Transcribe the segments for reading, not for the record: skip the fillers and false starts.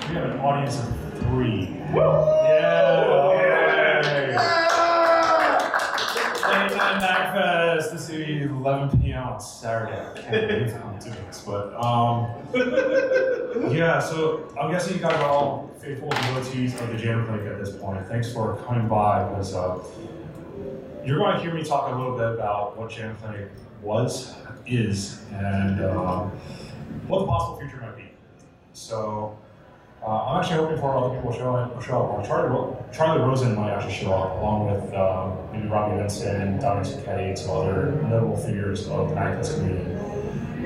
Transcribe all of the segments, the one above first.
We have an audience of 3. Yeah! Late night MAGFest. This is 11 p.m. on Saturday. I can't believe I'm doing this, but yeah. So I'm guessing you guys are all faithful devotees of the Jam Clinic at this point. Thanks for coming by, because you're going to hear me talk a little bit about what Jam Clinic is, and what the possible future might be. So I'm actually hoping for other people to show up. Charlie Rosen might actually show up, along with maybe Robbie Vincent and Dominic Sacchetti and some other notable figures of the MAGFest community.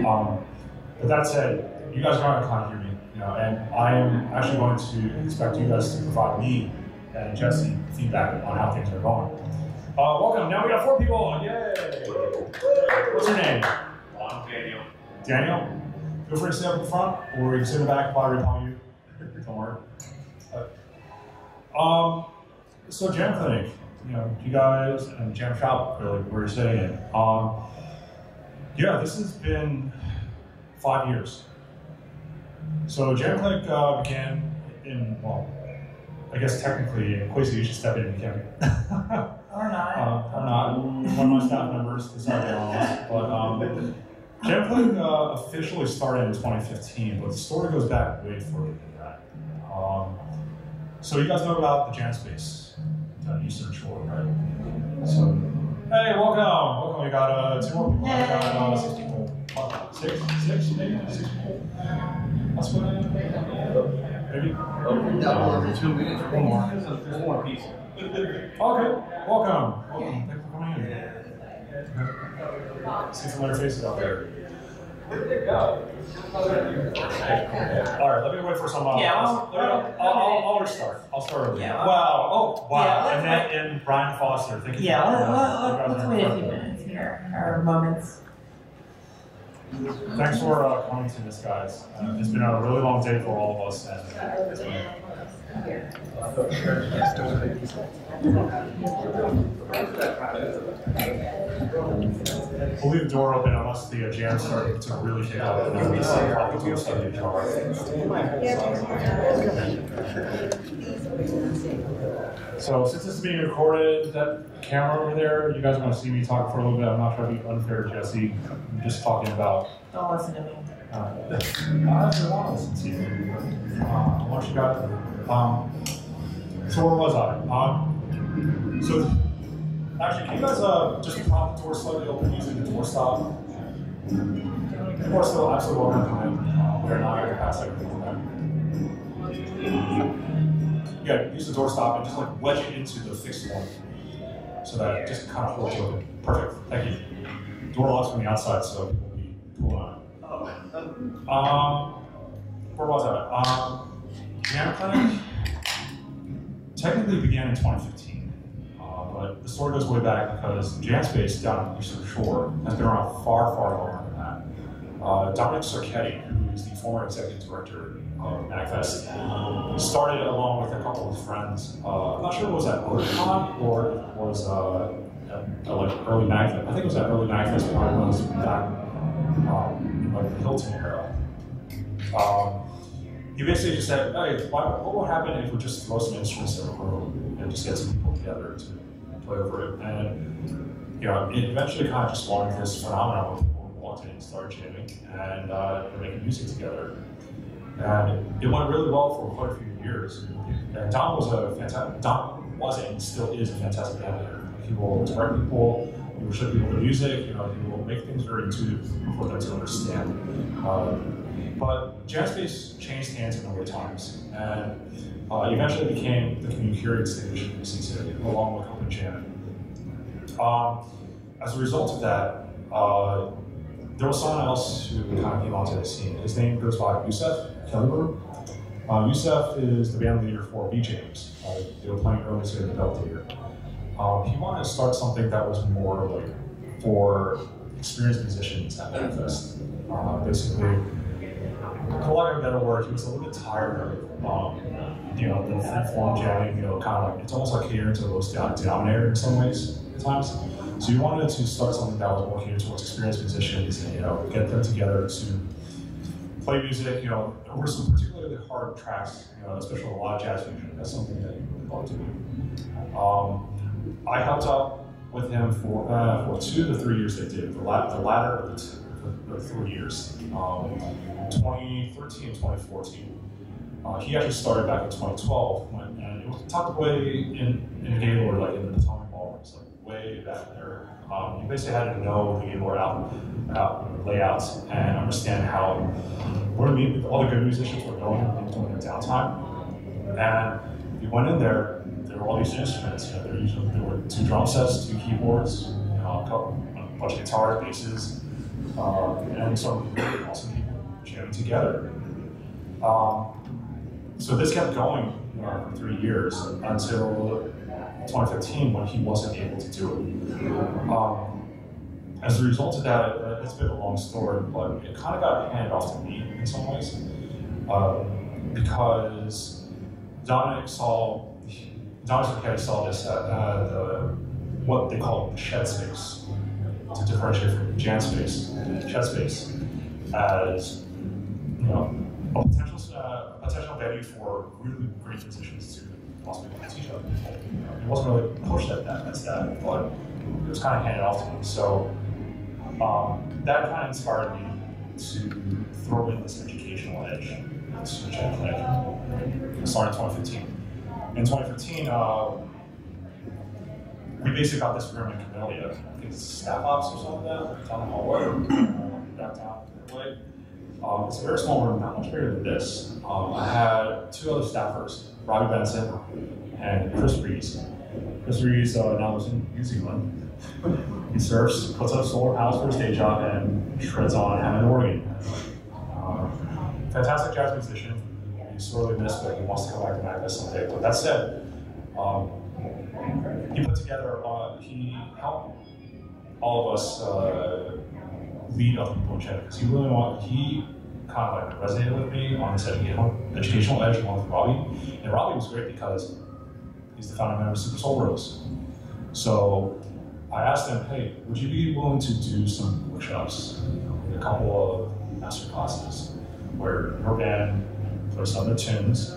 But that said, you guys are going to kind of hear me, and I am actually going to expect you guys to provide me and Jesse feedback on how things are going. Welcome. Now we got 4 people. Yay! What's your name? I'm Daniel. Daniel? Feel free to sit up in front, or you can sit in the back if I repel you. Don't worry. So Jam Clinic, you guys, and Jam Shop, really, where you're sitting in. Yeah, this has been 5 years. So Jam Clinic began in, well, I guess technically, Quasi, you should step in if you can. Or not. Or not. One of my staff members decided to on us. But Jam Clinic officially started in 2015, but the story goes back way further than that. So you guys know about the Jam Space down Eastern Shore, right? So, hey, welcome. We got 2 more people. We got 6 people. 6 maybe? 6 people. That's what maybe? Over 2 minutes. One more. There's 1 more piece. Okay, welcome. Thanks for coming in. See familiar faces out there. Where did they go? All right, let me wait for some. I'll restart. I'll start over. Yeah. Wow. Yeah, and Brian Foster. Thank you. Yeah, let's wait a few minutes here, or moments. Thanks for coming to this, guys. It's been a really long day for all of us, and it's been. We'll leave the door open unless the jam starts to really pick up, and then we probably do something jar. So since this is being recorded, that camera over there, you guys are going to see me talk for a little bit. I'm not trying to be unfair to Jesse. I'm just talking about. Don't listen to me. I actually want to listen to you. What you got? So where was I? So actually, can you guys just prop the door slightly open using the door stop? Of course, still absolutely welcome to come in. We're not going to pass everything from there. Yeah, use the door stop and just like wedge it into the fixed one, so that it just kind of holds open. Perfect. Thank you. Door locks from the outside, so people will be pulling on it. Where was I? Jam Clinic technically began in 2015, but the story goes way back because Jam Space down in Eastern Shore has been around far, far longer than that. Dominic Sacchetti, who is the former executive director of MAGFest, started along with a couple of friends. I'm not sure if it was at OrCon or it was like early MAGFest. I think it was at early MAGFest, probably was back in like the Hilton era. He basically just said, hey, what will happen if we just throw some instruments in a room and just get some people together to play over it? And it eventually kind of just spawned this phenomenon where people walked in and started jamming and they're making music together. And it went really well for quite a few years. And Dom was and still is a fantastic animator. He will direct people, he will show people the music, he will make things very intuitive for them to understand. But Jam Space changed hands in over times, and eventually became the community curated stage in Cincinnati, along with Open Jam. As a result of that, there was someone else who kind of came onto the scene. His name goes by Yusef Kellyberg. Yusef is the band leader for B-James. They were playing early in the Delta year. He wanted to start something that was more like for experienced musicians at MAGFest. Basically, for lack of a better word, he was a little bit tired of the free-form jamming, kind of like, it's almost like catering to the lowest denominator in some ways at times. So he wanted to start something that was more catered towards experienced musicians and, get them together to play music. There were some particularly hard tracks, especially a lot of jazz fusion. That's something that he would love to do. I helped out with him for 2 to 3 years. They did the latter of the 3 years, 2013, 2014. He actually started back in 2012, and it was tucked away in a Gaylord, like in the Potomac Ballrooms, like way back there. You basically had to know the Gaylord out layouts and understand where all the good musicians were going during their downtime. And you went in there, there were all these instruments. There were 2 drum sets, 2 keyboards, a bunch of guitars, basses, and some really awesome people jamming together. So this kept going for 3 years until 2015 when he wasn't able to do it. As a result of that, it's a bit of a long story, but it kind of got handed off to me in some ways because Dominic Ricchetti saw this at what they call the shed space to differentiate from jam space. Shed space as a potential venue for really great musicians to also be able to teach other people. It wasn't really pushed at that, but it was kind of handed off to me. So that kind of inspired me to throw in this educational edge to Jam Clinic. Started in 2015. In 2015, we basically got this room in Camellia. I think it's Staff Ops or something like that, down the hallway, downtown way. It's a very small room, not much bigger than this. I had 2 other staffers, Robbie Benson and Chris Rees. Chris Rees now lives in New Zealand. He surfs, puts up solar panels for his day job, and shreds on Hammond organ. Fantastic jazz musician. He's sorely missed, but he wants to come back to MAGFest someday. But that said, he put together, he helped all of us lead other people in China, because he kind of resonated with me on this educational edge along with Robbie. And Robbie was great because he's the founding member of Super Soul Bros. So I asked him, hey, would you be willing to do some workshops, a couple of master classes, where your band plays some of the tunes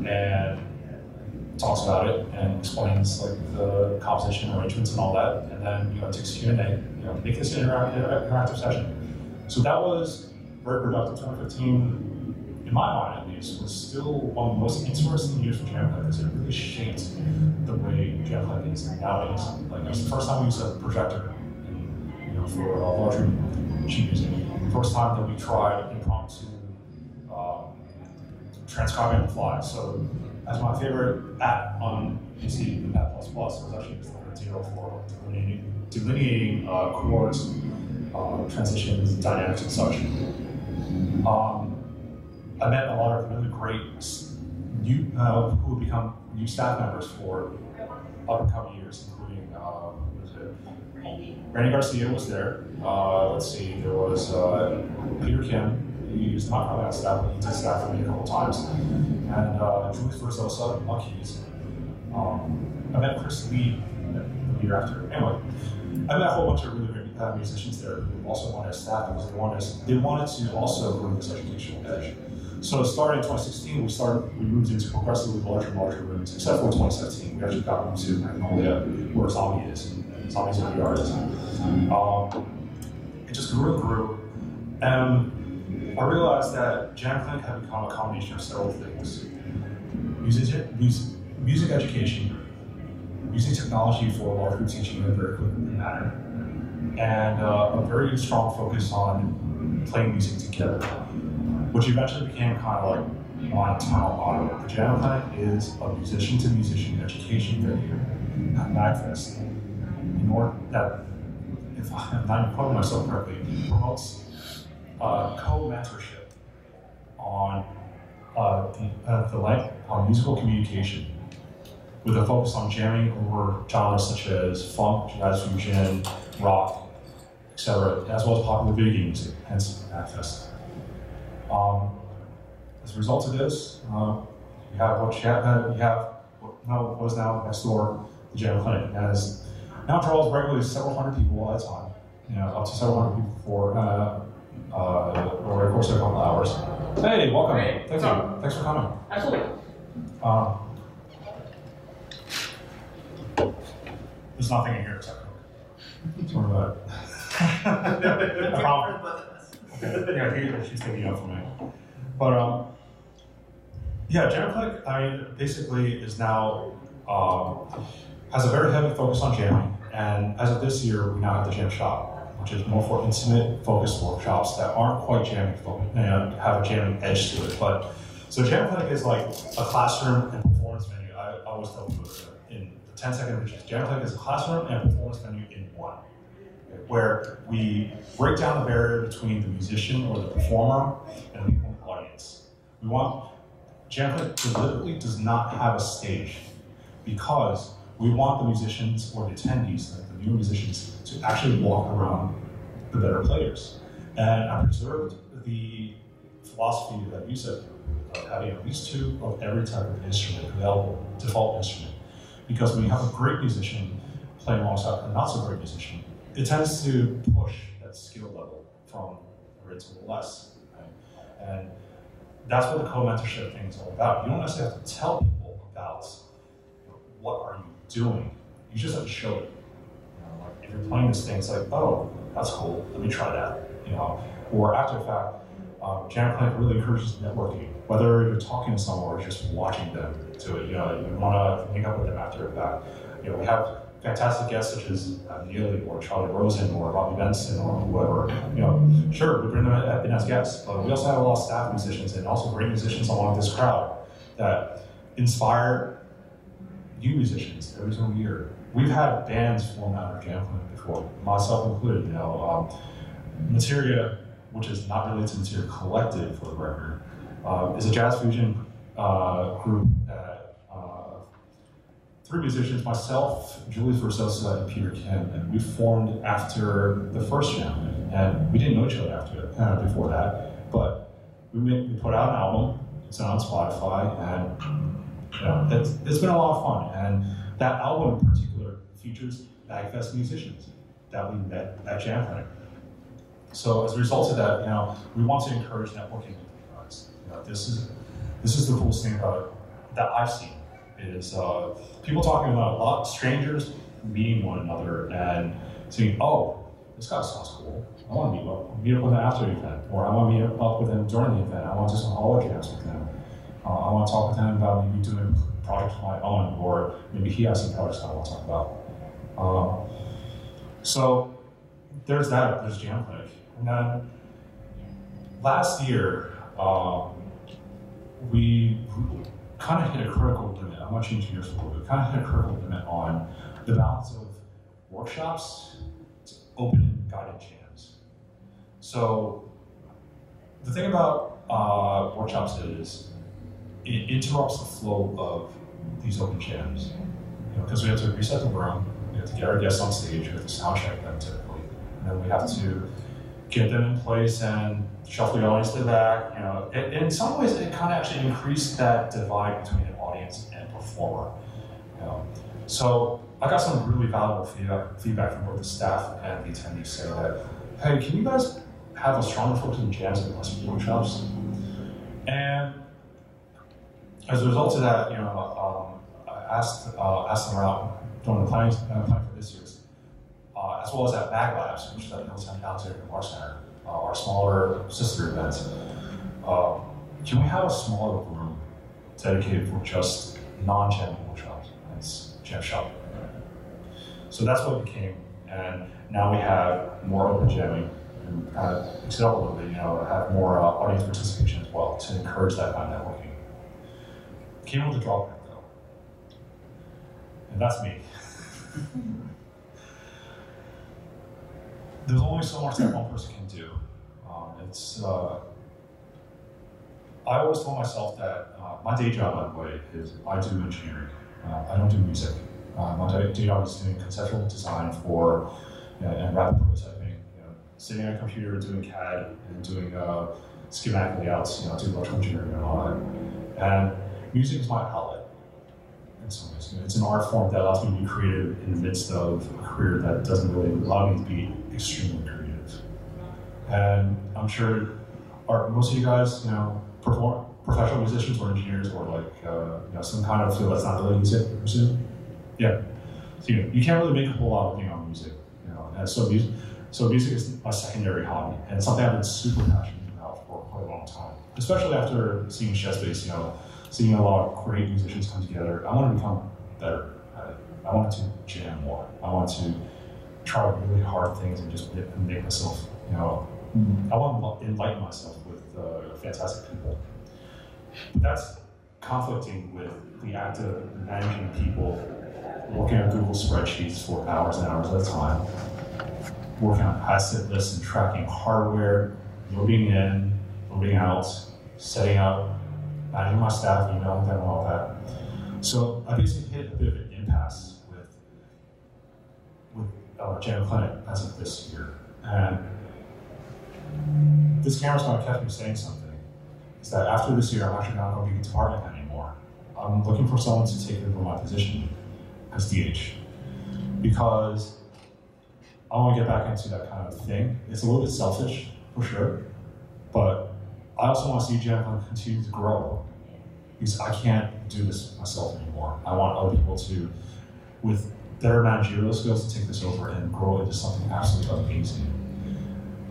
and talks about it and explains the composition, arrangements, and all that, and then takes a Q&A, make this an interactive session. So that was very productive. 2015, in my mind at least, was still one of the most interesting years for Jam Clinic because it really shaped the way Jam Clinic is nowadays. It was the first time we used a projector, for larger sheet music. The first time that we tried impromptu transcribing on the fly. So as my favorite app on PC, the App++, was actually just a zero for delineating chords, transitions, dynamics, and such. I met a lot of really great who would become new staff members for up-and-coming years, including Randy Garcia was there. Let's see, there was Peter Kim. He was not probably on staff, but he did staff for me a couple times. And Julius Verzosa on keys. I met Chris Lee the year after. Anyway, I met a whole bunch of really great musicians there who also wanted to staff because they wanted to also bring this educational edge. So starting in 2016, we moved into progressively larger and larger rooms, except for 2017. We actually got into Magnolia, where Zombie is. Zombie's a VR is. It just grew and grew. And I realized that Jam Clinic had become a combination of several things. Music education, using technology for large group teaching in a very quick manner, and a very strong focus on playing music together, which eventually became kind of like my internal motto. The Jam Clinic is a musician-to-musician education venue at MAGFest. In order that, if I'm not quoting myself correctly, promotes co-mentorship on on musical communication, with a focus on jamming over genres such as funk, jazz fusion, rock, etc., as well as popular video game music, hence MAGFest. As a result of this, you have what is now next door, the Jam Clinic, now draws regularly several hundred people at a time, up to several hundred people for over the course of a couple hours. Hey, welcome. Hey, Thank you. Thanks for coming. Absolutely. There's nothing in here except Coke. Sort of a problem. Okay. Yeah, she's taking it up for me. But yeah, JamClick, I mean, basically is now has a very heavy focus on jamming, and as of this year, we now have the Jam Shop, which is more for intimate, focused workshops that aren't quite jamming focused, have a jamming edge to it. But so JamClick is like a classroom and performance venue. I always tell people in 10-second pitches, JamClick is a classroom and performance venue in one, where we break down the barrier between the musician or the performer and the audience. We want JamClick deliberately does not have a stage because we want the musicians or the attendees, like the new musicians, to actually walk around the better players. And I preserved the philosophy that you said of having at least 2 of every type of instrument available, default instrument. Because when you have a great musician playing alongside a not so great musician, it tends to push that skill level from a great to a less. Right? And that's what the co-mentorship thing is all about. You don't necessarily have to tell people about what are you doing. You just have to show it. Like if you're playing this thing, it's like, oh, that's cool. Let me try that. Or after the fact, JamClick really encourages networking. Whether you're talking to someone or just watching them do it, you want to link up with them after the fact. We have fantastic guests such as Neely or Charlie Rosen or Robbie Benson or whoever. Sure, we bring them in as guests, but we also have a lot of staff musicians and also great musicians along this crowd that inspire new musicians every single year. We've had bands form out of JamClick before, myself included. Materia, which is not related to Materia Collective for the record, is a jazz fusion group that 3 musicians, myself, Julius Versosa, and Peter Kim, and we formed after the first jam. And we didn't know each other before that, but we put out an album. It's on Spotify, and it's been a lot of fun. And that album in particular features MAGFest musicians that we met at JamClick. So as a result of that, we want to encourage networking with you guys. This is the coolest thing about it that I've seen is people talking about a lot of strangers meeting one another and saying, oh, this guy sounds cool. I want to meet up with him after the event, or I want to meet up with him during the event. I want to do some holograms with him. I want to talk with him about maybe doing a project of my own, or maybe he has some projects I want to talk about. So there's that, there's JamClick. And then last year, we kind of hit a critical limit. I'm going to change gears a little bit. Kind of hit a critical limit on the balance of workshops to open and guided jams. So the thing about workshops is it interrupts the flow of these open jams. Because we have to reset the room, we have to get our guests on stage, we have to sound check them typically, and then we have to get them in place and shuffle the audience to the back. In some ways, it kind of actually increased that divide between an audience and performer. So I got some really valuable feedback from both the staff and the attendees saying that, hey, can you guys have a stronger focus on jams and less workshops? And as a result of that, I asked them around during the planning for this year's, as well as at Mag Labs, which is at Hilltown Alexander Arts Center, our smaller sister events. Can we have a smaller room dedicated for just non-jamming workshops? It's Jam Shop. So that's what it became, and now we have more open jamming and kind of mix it up a little bit, have more audience participation as well to encourage that kind of networking. Came with a drawback though, and that's me. There's only so much that one person can do. I always told myself that my day job, by the way, is I do engineering. I don't do music. My day job is doing conceptual design for and rapid prototyping. Sitting at a computer doing CAD and doing schematic layouts. Do electrical engineering and all that. And music is my outlet. In some ways, it's an art form that allows me to be creative in the midst of a career that doesn't really allow me to be extremely creative. And I'm sure, are most of you guys, professional musicians or engineers or like, some kind of field that's not really music, I presume? Yeah. So, you can't really make a whole lot of being on music, and so music is my secondary hobby, and it's something I've been super passionate about for quite a long time, especially after seeing Chess-Based, seeing a lot of great musicians come together. I want to become better at it. I want to jam more. I want to try really hard things and just make myself, I want to enlighten myself with fantastic people. But that's conflicting with the act of managing people, working on Google spreadsheets for hours and hours at a time, working on asset lists and tracking hardware, loading in, loading out, setting up, managing my staff, emailing them, and all that. So I basically hit a bit of an impasse with Jam Clinic as of this year. And this camera's going to catch me saying something. Is that after this year, I'm actually not going to be a department head anymore. I'm looking for someone to take over my position as DH, because I want to get back into that kind of thing. It's a little bit selfish, for sure, but I also want to see Jam continue to grow, because I can't do this myself anymore. I want other people to, with their managerial skills, to take this over and grow into something absolutely amazing.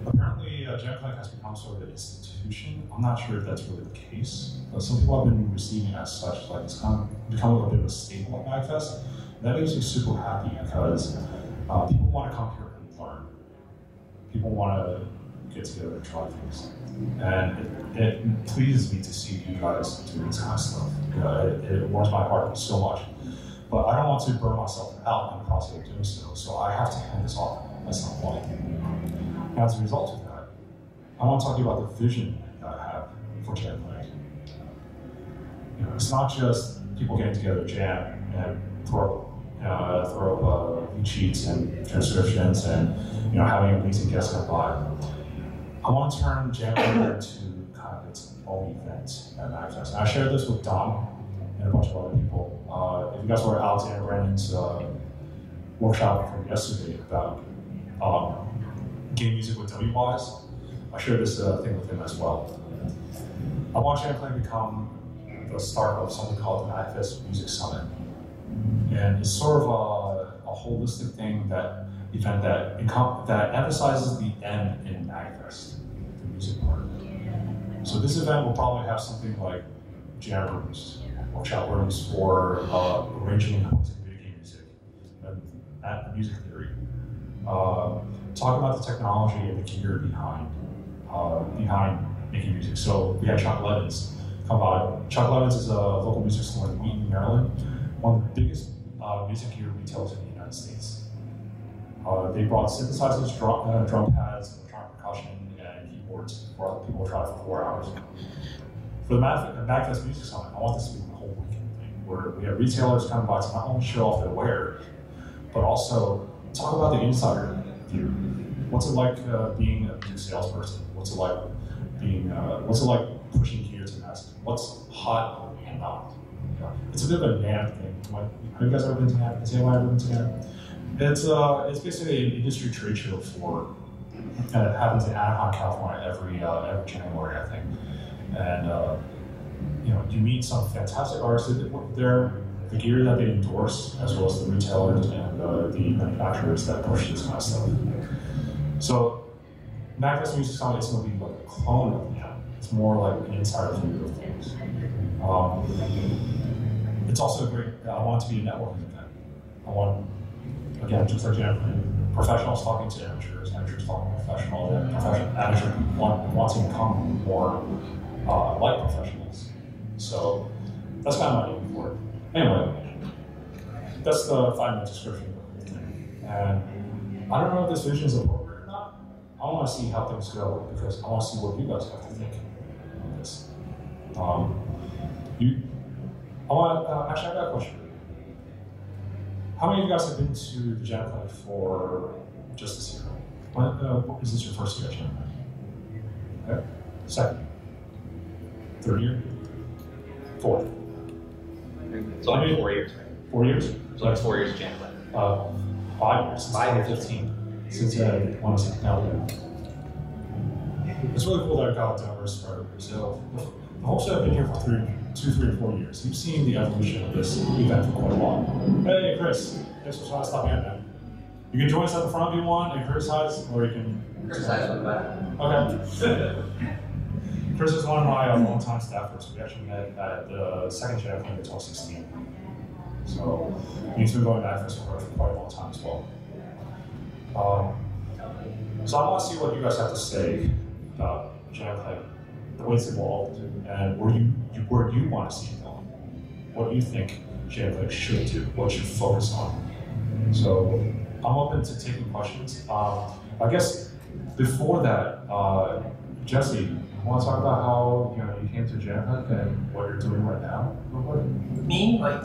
Apparently, Jam has become sort of an institution. I'm not sure if that's really the case, but some people have been receiving it as such, like it's kind of become a bit of a staple at MAGFest. That makes me super happy, because people want to come here and learn. People want to get together and try things. And it pleases me to see you guys doing this kind of stuff. It warms my heart so much. But I don't want to burn myself out in the process of doing so, so I have to hand this off at some point. And as a result of that, I want to talk to you about the vision that I have for Jam Clinic. It's not just people getting together, jam, and throw up lead sheets and transcriptions and having amazing guests come by. I want to turn Jam Clinic into kind of its own event at MAGFest. And I shared this with Dom and a bunch of other people. If you guys were at Alexander Brandon's workshop from yesterday about game music with WWise, I shared this thing with him as well. I want Jam Clinic to become the start of something called the MAGFest Music Summit. And it's sort of a holistic thing, event that emphasizes the M in MAGFest, the music part. So this event will probably have something like jam rooms, workshop rooms for arranging and composing video game music, and music theory. Talk about the technology and the gear behind making music. So we had Chuck Levins come by. Chuck Levins is a local music store in Wheaton, Maryland, one of the biggest music gear retailers in the United States. They brought synthesizers, drum pads, electronic percussion, and keyboards for people to try for 4 hours. For the MAGFest Music Summit, I want this to be the whole weekend thing, where we have retailers come by to not only show off their wear, but also talk about the insider view. What's it like being a new salesperson? What's it like pushing gear to masses? What's hot and not? It's a bit of a NAMM thing. Have you guys ever been to NAMM? Has anyone ever been to NAMM? It's basically an industry trade show for it happens in Anaheim, California every January, I think. And you meet some fantastic artists there, the gear that they endorse, as well as the retailers and the manufacturers that push this kind of stuff. So MAGFest Music Summit is going to be like a clone of NAMM. It's more like an insider view of things. It's also great. I want it to be a networking event. I want, again, just like Jam, professionals talking to amateurs, amateurs talking to professionals, and amateurs want to become more like professionals. So that's kind of my aim for it. Anyway, that's the 5-minute description of the thing. And I don't know if this vision is appropriate or not. I want to see how things go, because I want to see what you guys have to think on this. Actually, I got a question. How many of you guys have been to the Jam Clinic for just this year? Is this your first year at Jam Clinic? Okay. Second? Third year? Fourth? It's only 4 years, right? 4 years? It's only 4 years of Jam Clinic. 5 years, since 2015. Since when was it? It's really cool that I got diversifying. So the whole show I've been here for 3 or 4 years. You've seen the evolution of this event for quite a while. Hey, Chris, thanks for stopping in, man. You can join us at the front if you want and criticize, or you can Criticize with that. Okay. Chris is one of my longtime staffers. We actually met at the second Jam in 2016. So he's been going back for quite a long time as well. So I want to see what you guys have to say about Jam, the way it's evolved, and where you want to see it going. What do you think Jam should do? What should focus on? So I'm open to taking questions. I guess before that, Jesse, you want to talk about how you came to Jamtech and what you're doing right now? Me? Like,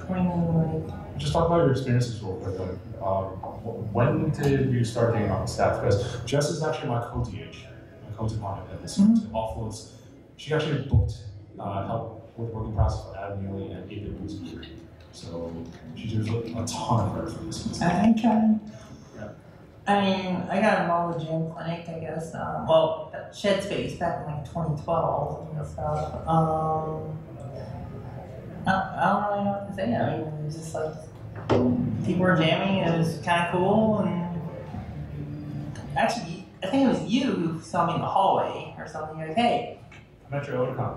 Just talk about your experiences real quick. When did you start getting on staff? Because Jess is actually my co-DH, my co-department at this offloads. She actually booked help with working process for Adam Neely and David Boots. So she did a ton of work for this. I tried. I mean, I got involved with Gym Clinic, I guess. Well, Shed Space back in like 2012 and stuff. I don't really know what to say. I mean, it was just like people were jamming. It was kind of cool. And actually, I think it was you who saw me in the hallway or something. You're like, hey. I met you at Oticon.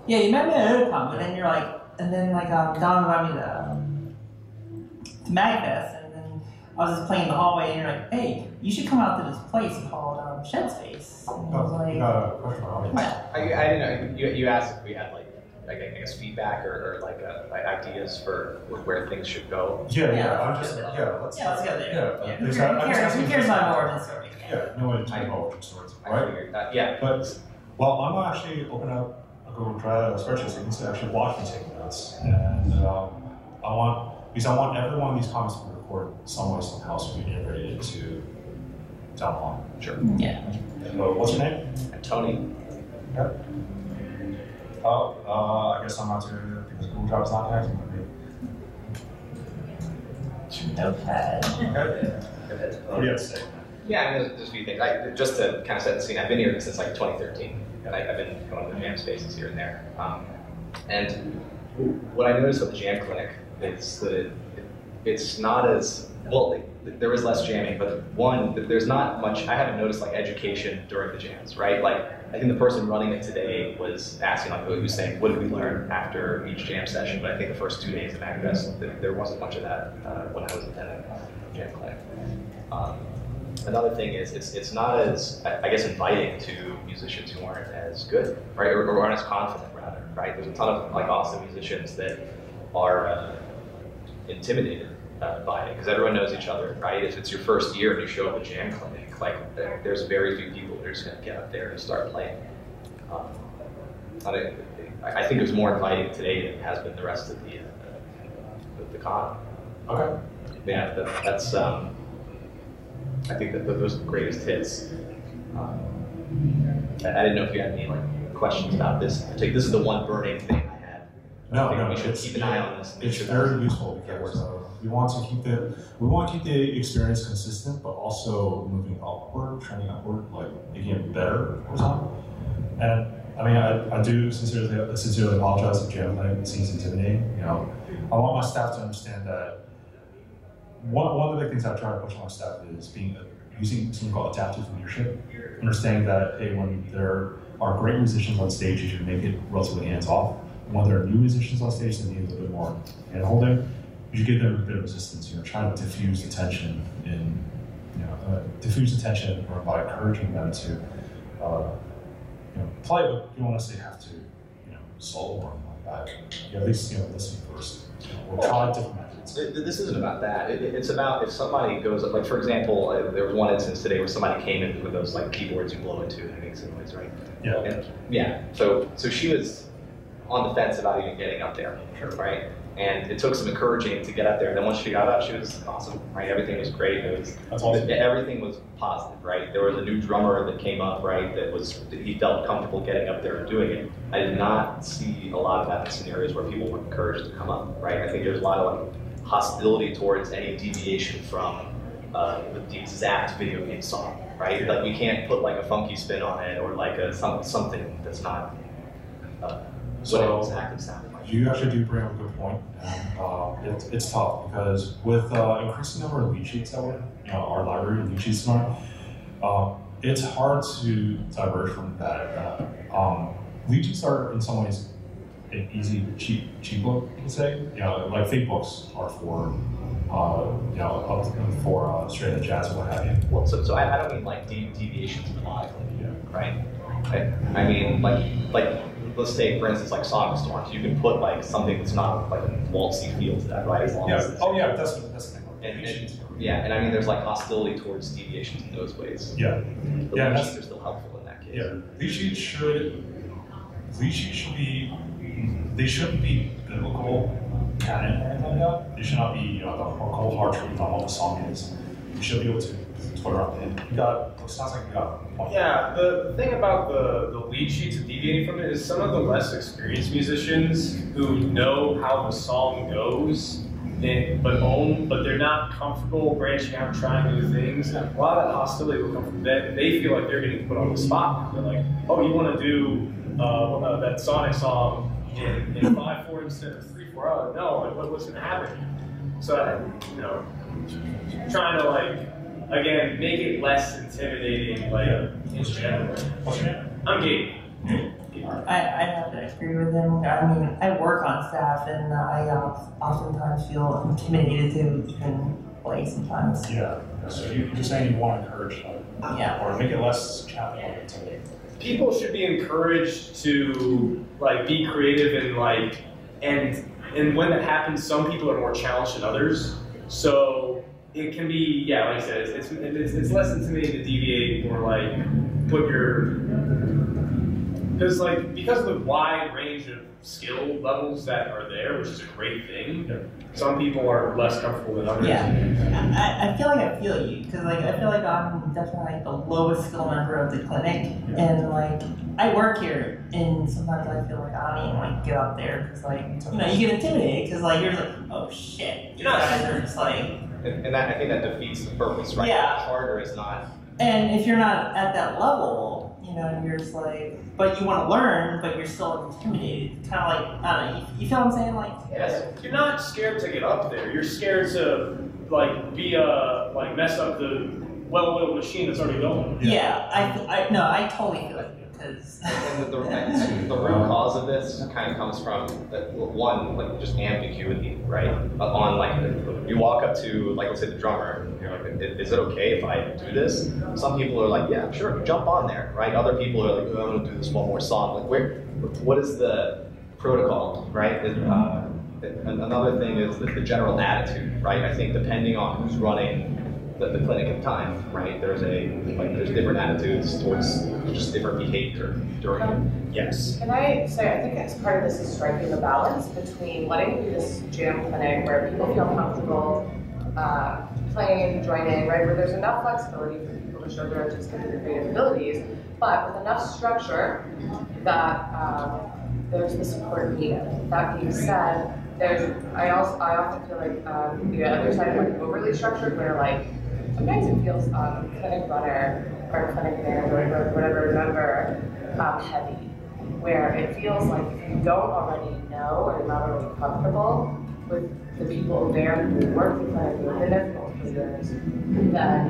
Yeah, you met me at Oticon, but then you're like, and then like Don invited me to MAGFest. I was just playing in the hallway, and you're like, "Hey, you should come out to this place called Shed Space." And I was like, I didn't know. You asked if we had like I guess feedback or like ideas for where things should go. Yeah. I'm just let's go there. Yeah. Who cares about origin story? Yeah. No way to talk about origin stories, I right? figured that. Yeah. But well, I'm gonna actually open up a Google Drive spreadsheet so you can actually watch me take notes, and I want every one of these comments to be recorded some way, somehow, so we can integrate it to download. Sure. Yeah. What's your name? Tony. Okay. I guess I'm not doing it because Google Drive is not connecting with me. Notepad. Okay. What do you have to say? Yeah, I mean, there's a few things. Just to kind of set the scene, I've been here since like 2013, and I've been going to the jam spaces here and there. And what I noticed with the Jam Clinic is that it's not as well. There is less jamming, but there's not much. I haven't noticed like education during the jams, right? Like I think the person running it today was asking, like, who was saying, "What did we learn after each jam session?" But I think the first 2 days of MAGFest, there wasn't much of that when I was attending Jam Clinic. Another thing is it's not as I guess inviting to musicians who aren't as good, right, or aren't as confident rather, right? There's a ton of like awesome musicians that are intimidated by it because everyone knows each other, right? If it's your first year and you show up at Jam Clinic, like there's very few people that are just going to get up there and start playing. I think it was more inviting today than it has been the rest of the con. Okay. Yeah, that's. I think that those are the greatest hits. I didn't know if you had any like questions about this. This is the one burning thing I had. No, we should keep an eye on this. It's very useful because we want to keep the experience consistent, but also moving upward, trending upward, like making it better over time. And I mean, I do sincerely apologize if Jam Clinic seems intimidating. I want my staff to understand that. One of the big things I try to push on my staff is using something called adaptive leadership. Understanding that, hey, when there are great musicians on stage, you should make it relatively hands-off. When there are new musicians on stage that need a little bit more hand-holding, you should give them a bit of resistance. Trying to diffuse the tension by encouraging them to play, but you don't necessarily have to solo or anything like that. You at least listen first. Or try different methods. This isn't about that. It's about if somebody goes up, like for example, there was one instance today where somebody came in with those like keyboards you blow into and it makes a noise, right? Yeah. And, yeah. So she was on the fence about even getting up there, right? And it took some encouraging to get up there. And then once she got up, she was awesome, right? Everything was great. That's awesome. Everything was positive, right? There was a new drummer that came up, right? That he felt comfortable getting up there and doing it. I did not see a lot of that in scenarios where people were encouraged to come up, right? I think there's a lot of hostility towards any deviation from the exact video game song, right? Like we can't put like a funky spin on it or like something that's not what it exactly sounded like. You actually do bring up a good point, and it's tough because with increasing number of lead sheets that we're, our library of lead sheets tonight, it's hard to diverge from that. Lead sheets are in some ways an easy, cheap book, you could say. Like fake books are for, for straight up jazz and what have you. Well, so I don't mean like deviations in the live, right? I mean like let's take for instance like Song of Storms. You can put like something that's not like a waltzy feel to that, right? As long as it's that's the thing. And I mean there's like hostility towards deviations in those ways. Yeah. The lead sheets are still helpful in that case. Yeah. Lead sheets should be. They shouldn't be biblical canon or anything like that. They should not be, the cold hard truth on what the song is. You should be able to put around it. It sounds like you got a point. Yeah, the thing about the lead sheets and deviating from it is some of the less experienced musicians who know how the song goes, but they're not comfortable branching out and trying new things. A lot of that hostility will come from them. They feel like they're getting put on the spot. They're like, oh, you want to do that Sonic song in 5/4 instead of 3/4? No, like what's gonna happen? So trying to like again make it less intimidating, like in general. What's your name? I'm Gabe. I have to agree with him. I mean, I work on staff, and I oftentimes feel intimidated to even play sometimes. Yeah. So you're just saying you want to encourage Yeah. or make it less challenging. People should be encouraged to like be creative and like and when that happens, some people are more challenged than others. So it can be like I said, it's less intimidating to deviate or like put your because of the wide range of skill levels that are there, which is a great thing. Some people are less comfortable than others. Yeah, I feel like I feel you because I feel like I'm definitely like the lowest skill member of the clinic, and like I work here, and sometimes I feel like I don't even like get up there because you get intimidated because you're just like, oh shit, you guys are just like. And that I think that defeats the purpose, right? Yeah. Harder is not. And if you're not at that level, you're just like, but you want to learn, but you're still intimidated. Kind of like, I don't know, you feel what I'm saying? Like, yes, you're not scared to get up there. You're scared to be mess up the well-oiled machine that's already going. Yeah, I totally feel it because. And the root cause of this kind of comes from one just ambiguity, right? On you walk up to let's say the drummer, you're like, is it okay if I do this? Some people are like, yeah, sure, jump on there, right? Other people are like, oh, I'm gonna do this one more song. What is the protocol, right? Another thing is the general attitude, right? I think depending on who's running the clinic at the time, right? There's different attitudes towards just different behavior during it. Yes. Can I say, I think as part of this is striking the balance between letting it be this jam clinic where people feel comfortable playing, joining, right? Where there's enough flexibility for people to show their artistic and creative abilities, but with enough structure that there's the support needed. That being said, I often feel like the other side of overly structured where sometimes it feels clinic runner or clinic manager or whatever member heavy, where it feels like if you don't already know or you're not already comfortable with the people there who work the clinic who have been there for multiple years, then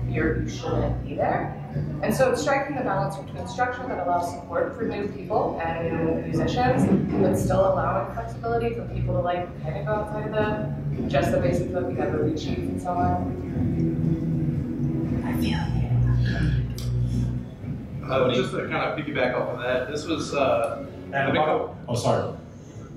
you shouldn't be there. And so it's striking the balance between structure that allows support for new people and new musicians, but still allowing flexibility for people to kind of go outside of just the basics of the lead sheets and so on. I feel it. Just to kind of piggyback off of that, this was sorry.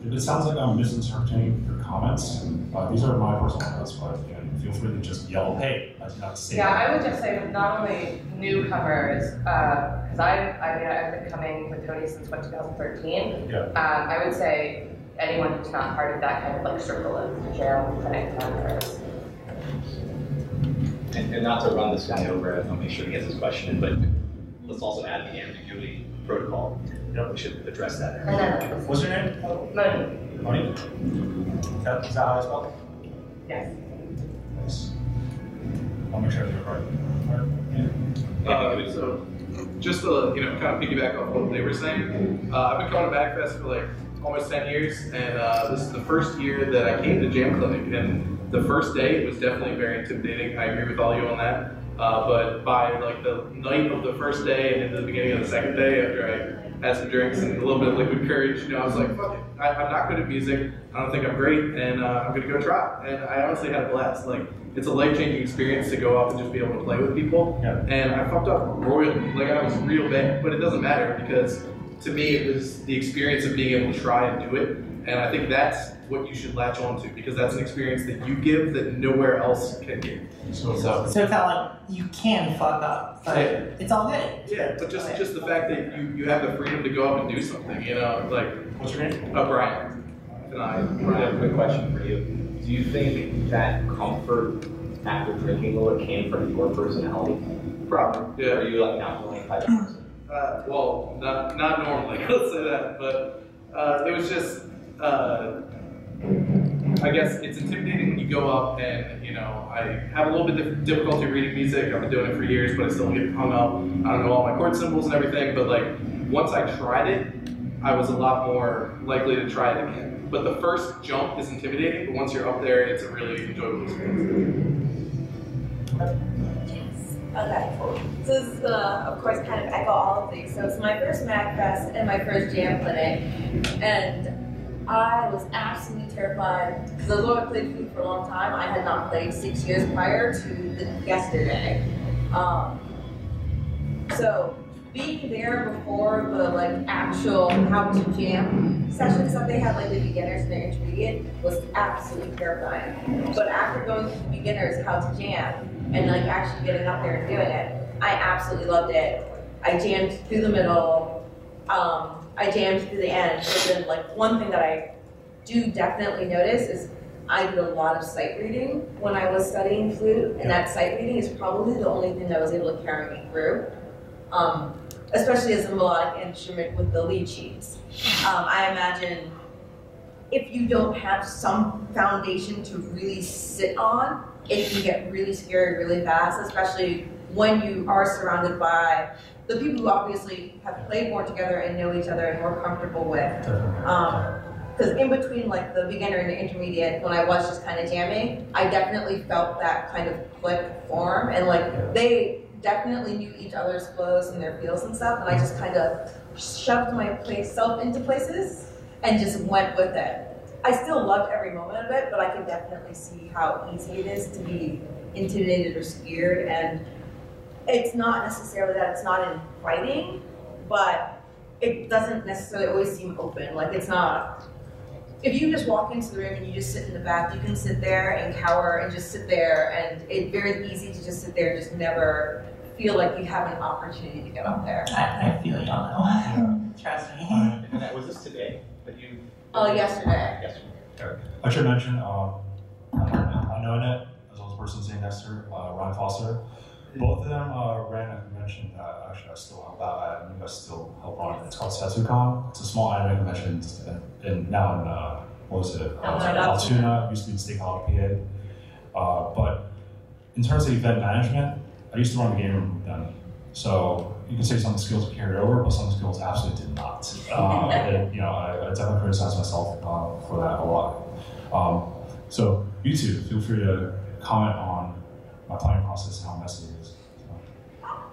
It sounds like I'm misinterpreting your comments. These are my personal notes, but feel free to just yell, hey, I did not say that. I would just say that not only newcomers, because I've been coming with Tony since 2013. I would say anyone who's not part of that kind of circle of jam clinic members. And not to run this guy over, I'll make sure he gets his question in, but let's also add the ambiguity protocol. We should address that. What's your name? Moni. Moni? Is that how I spell it? Yes. Nice. I'll make sure I do it right. So, just to kind of piggyback off what they were saying, I've been coming to MAGFest for like almost 10 years, and this is the first year that I came to Jam Clinic. And the first day, it was definitely very intimidating. I agree with all you on that. But by like the night of the first day and into the beginning of the second day, after I had some drinks and a little bit of liquid courage, I was like, fuck it. I'm not good at music. I don't think I'm great, and I'm gonna go try. And I honestly had a blast. Like, it's a life-changing experience to go up and just be able to play with people. Yeah. And I fucked up royally. Like, I was real bad, but it doesn't matter because to me, it was the experience of being able to try and do it. And I think that's what you should latch on to, because that's an experience that you give that nowhere else can give. So it's kind of like you can fuck up, but it's all good. Yeah, but just the fact that you have the freedom to go up and do something, like. What's your name? Brian. Brian, quick question for you. Do you think that comfort after drinking a little came from your personality? Probably, yeah. Or are you like an outgoing type of person? Well, not normally, let's say that, but it was just, I guess it's intimidating when you go up and, I have a little bit of difficulty reading music. I've been doing it for years, but I still get hung up. I don't know all my chord symbols and everything, but like, once I tried it, I was a lot more likely to try it again. But the first jump is intimidating, but once you're up there, it's a really enjoyable experience. Okay, so this is gonna, of course, kind of echo all of these. So it's my first MAGFest and my first Jam Clinic, and I was absolutely terrified because although I played flute for a long time, I had not played 6 years prior to yesterday. So being there before the actual how to jam sessions that they had, like the beginners and the intermediate, was absolutely terrifying. But after going through the beginners how to jam and actually getting up there and doing it, I absolutely loved it. I jammed through the middle. I jammed through the end. But then one thing that I do definitely notice is I did a lot of sight reading when I was studying flute, and that sight reading is probably the only thing that was able to carry me through. Especially as a melodic instrument with the lead sheets. I imagine if you don't have some foundation to really sit on, it can get really scary really fast, especially when you are surrounded by the people who obviously have played more together and know each other and more comfortable with. Because in between the beginner and the intermediate, when I was just kind of jamming, I definitely felt that kind of click form, and they definitely knew each other's flows and their feels and stuff, and I just kind of shoved myself into places and just went with it. I still loved every moment of it, but I can definitely see how easy it is to be intimidated or scared, and it's not necessarily that it's not inviting, but it doesn't necessarily always seem open. It's not, if you just walk into the room and you just sit in the back, you can sit there and cower and just sit there, and it's very easy to just sit there and just never feel like you have an opportunity to get up there. I feel you on that one. Trust me. And that was this today that you? Yesterday. Yesterday. I should mention, I know Annette, as well as the person sitting next to her, Ryan Foster. Both of them ran a convention that actually I still help out at, and you guys still help run. It's called SetsuCon. It's a small anime convention now in, what was it? Altoona, used to be the State College PA. But in terms of event management, I used to run the game room with them. So you can say some of the skills are carried over, but some of the skills absolutely did not. I definitely criticize myself for that a lot. So you two, feel free to comment on my planning process and how messy it is.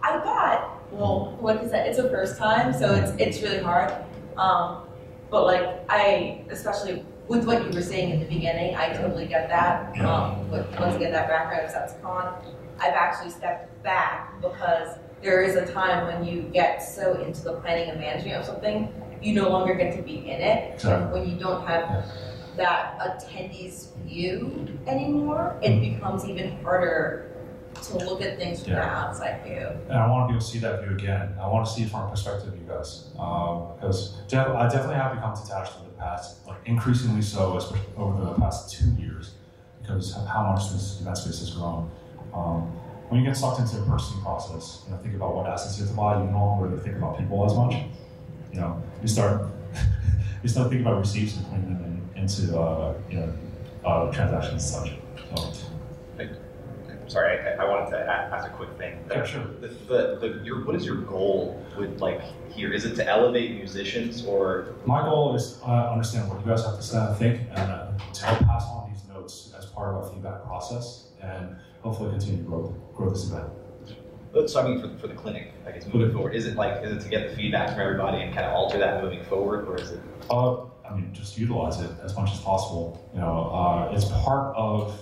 I got, well, like I said, it's the first time, so it's really hard. But I, especially with what you were saying in the beginning, I totally get that. Once again, that background of SetsuCon, I've actually stepped back because there is a time when you get so into the planning and management of something, you no longer get to be in it. Exactly. When you don't have that attendees view anymore, it becomes even harder to look at things from the outside view. And I want to be able to see that view again. I want to see it from a perspective of you guys. Because I definitely have become detached in the past, increasingly so, especially over the past 2 years, because of how much this event space has grown. When you get sucked into a purchasing process, think about what assets you have to buy, you no longer really think about people as much. You start thinking about receipts and putting them into transactions and such. So. sorry, I wanted to ask a quick thing. Yeah, sure. What is your goal with like here? Is it to elevate musicians or? My goal is understand what you guys have to say and think, and to help pass on these notes as part of our feedback process, and hopefully continue to grow this event. So I mean, for the clinic, I guess moving forward, is it to get the feedback from everybody and kind of alter that moving forward, or is it? I mean, just utilize it as much as possible. You know, it's part of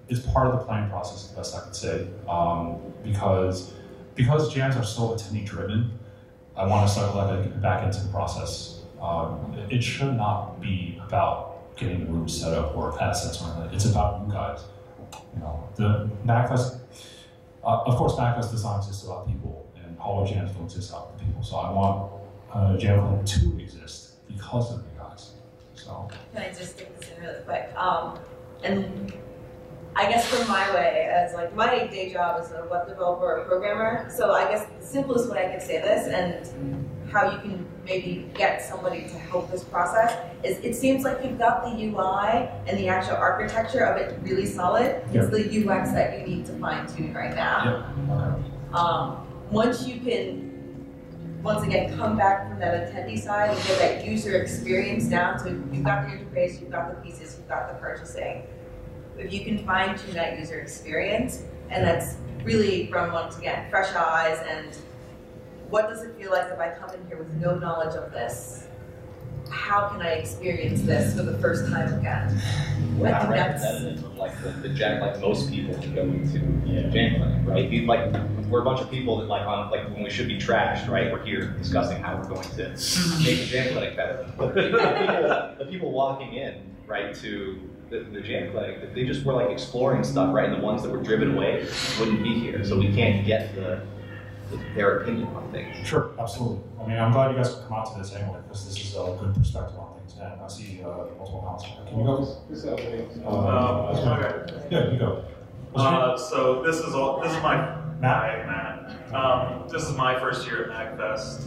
the planning process, the best I could say, because jams are so attendee driven. I want to start letting back into the process. It should not be about getting the room set up or assets or anything. It's about you guys. You know, the MAGFest. Of course, MAGFest does not exist without people, and hallway jams don't exist without people. So I want Jam Clinic to exist because of you guys. So. Can I just stick this in really quick? And I guess from my way, as like my day job is a web developer or programmer, so I guess the simplest way I could say this and how you can maybe get somebody to help this process is it seems like you've got the UI and the actual architecture of it really solid. Yeah. It's the UX that you need to fine tune right now. Yeah. Once you can, once again, come back from that attendee side and get that user experience down, so you've got the interface, you've got the pieces, you've got the purchasing. If you can fine tune that user experience, and that's really from, once again, fresh eyes and what does it feel like if I come in here with no knowledge of this? How can I experience this for the first time again? We're not representative of like the jam, like most people can go into jam clinic, right? Like we're a bunch of people that when we should be trashed, right? We're here discussing how we're going to make the jam clinic better. But the people walking in, right, to the jam clinic, they just were like exploring stuff, right? And the ones that were driven away wouldn't be here, so we can't get their opinion on things. Sure, absolutely. I mean, I'm glad you guys could come out to this anyway, because this is a good perspective on things. And I see multiple comments. Can you go? Okay. Yeah, you go. So this is my Matt. This is my first year at MAGFest,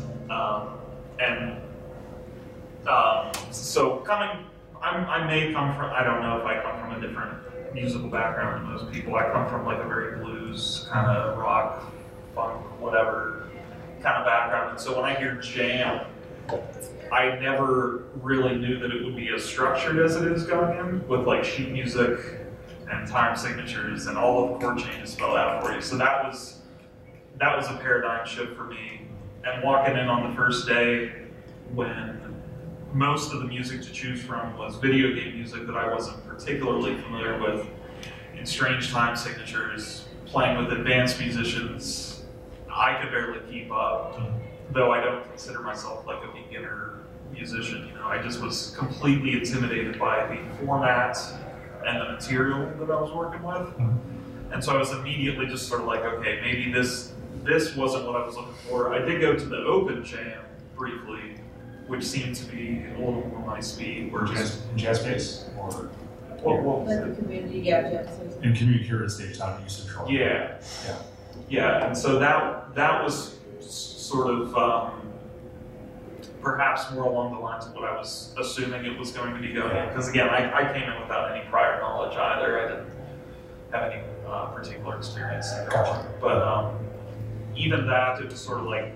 so I may come from. I don't know if I come from a different musical background than most people. I come from like a very blues kind of rock, funk, whatever kind of background. And so when I hear jam, I never really knew that it would be as structured as it is going in, with like sheet music and time signatures and all of the chord changes spelled out for you. So that was a paradigm shift for me. And walking in on the first day when most of the music to choose from was video game music that I wasn't particularly familiar with, in strange time signatures, playing with advanced musicians, I could barely keep up, though I don't consider myself like a beginner musician. You know, I just was completely intimidated by the format and the material that I was working with. And so I was immediately just sort of like, okay, maybe this wasn't what I was looking for. I did go to the open jam briefly, which seemed to be a little more my speed. Jazz bass or what was Like it? the community, jazz. in community curated stage time use control. Yeah, and so that was sort of perhaps more along the lines of what I was assuming it was going to be going in. Because again, I came in without any prior knowledge either. I didn't have any particular experience in drawing. But even that, it was sort of like,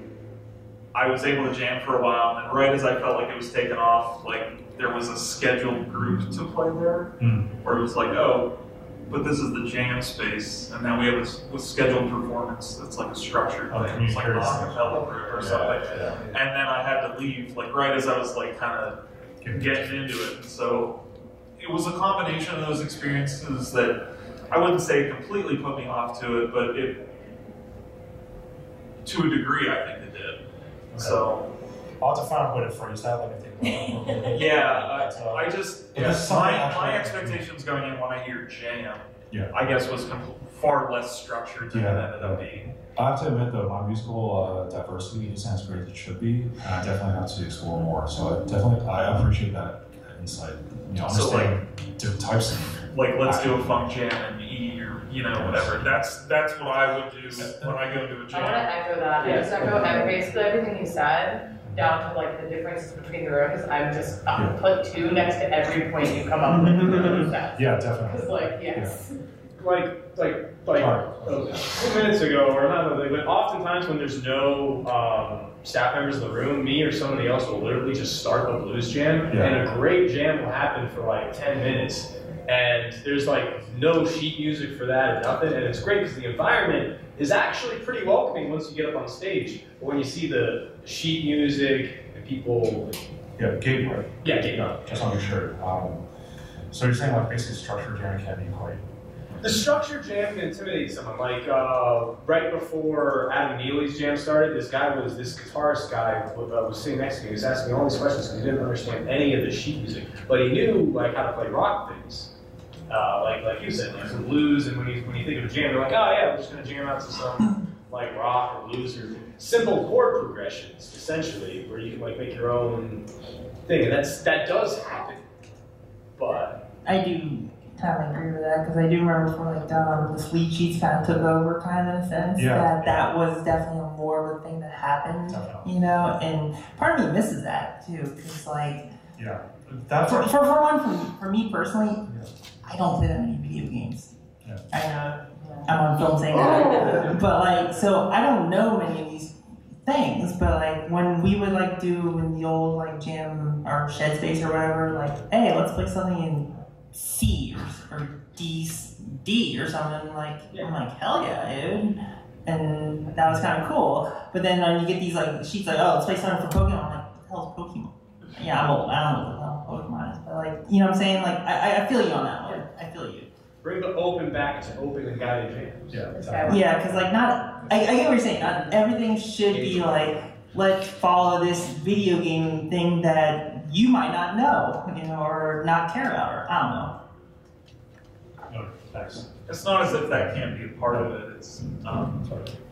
I was able to jam for a while, and then right as I felt like it was taking off, like there was a scheduled group to play there, where it was like, oh, but this is the jam space, and then we have a scheduled performance that's like a structured thing. It's like an acapella group or something. And then I had to leave, like right as I was like kind of getting into it. So it was a combination of those experiences that I wouldn't say completely put me off to it, but it, to a degree, I think it did. Okay. So I'll have to find a way to phrase that. Let me think about it. Yeah, I just, my expectations going in when I hear jam, I guess was far less structured than it ended up being. I have to admit though, my musical diversity isn't as great as it should be, and I definitely have to explore more. So I appreciate that insight. You know, So understanding different types of let's do a funk jam in E or whatever. That's what I would do when I go to a jam. I want to echo that. I just echo basically everything you said, down to like the differences between the rooms. I'm just put 2 next to every point you come up with. Yeah, definitely. Because yes. a few minutes ago, or not, but oftentimes when there's no staff members in the room, me or somebody else will literally just start a blues jam, and a great jam will happen for like 10 minutes. And there's like no sheet music for that and nothing, and it's great because the environment is actually pretty welcoming once you get up on stage. But when you see the sheet music and people, gate right? Yeah, gate right. Just on your shirt. So you're saying like basically structured jam can't be quite. The structured jam can intimidate someone. Like right before Adam Neely's jam started, this guitarist guy was sitting next to me. He was asking me all these questions because he didn't understand any of the sheet music, but he knew like how to play rock things. Like you said, like some blues, and when you think of a jam, they're like, oh yeah, we're just gonna jam out to some like rock or blues or simple chord progressions, essentially, where you can like make your own thing, and that does happen. But I do kind of agree with that because I do remember before like the sweet sheets kind of took over, kind of in a sense that was definitely more of a thing that happened, you know, and part of me misses that too because like for me personally. I don't play that many video games. I know I'm on film saying that, but like, so I don't know many of these things. But like, when we would like do in the old like jam or shed space or whatever, like, hey, let's play something in C or D or something. Like, I'm like, hell yeah, dude. And that was kind of cool. But then you get these like sheets like, oh, let's play something for Pokemon. I'm like, what the hell is Pokemon? Yeah, I'm old. I don't know what the hell Pokemon is, but like, you know what I'm saying? Like, I feel you on that one. I feel you. Bring the open back to open and guided jams. Yeah, because like I get what you're saying. Not everything should be like, let's follow this video game thing that you might not know, you know, or not care about, or I don't know. No, thanks. It's not as if that can't be a part of it.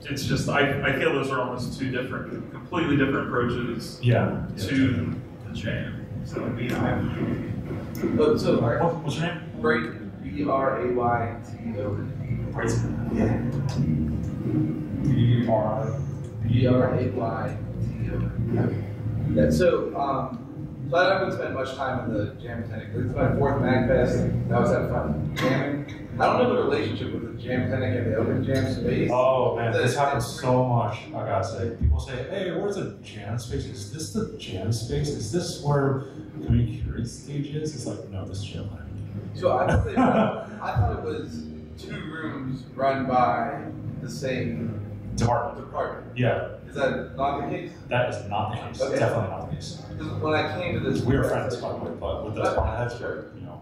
It's just I feel those are almost two completely different approaches to the jam. So what's your name? Brayton, B-R-A-Y-T-O. B-R-A-Y-T-O. Yeah, so I haven't spent much time in the jam clinic. It's my 4th MAGFest. I was having fun jamming. I don't know the relationship with the jam clinic and the open jam space. Oh man, this happens so much. I gotta say, people say, "Hey, where's the jam space? Is this the jam space? Is this where community curating stage is?" It's like, no, this is jam clinic. So I thought it was 2 rooms run by the same department. Yeah. Is that not the case? That is not the case. Okay. Definitely not the case. Because when I came to this, we were friends, by the way, but with those department heads, you know.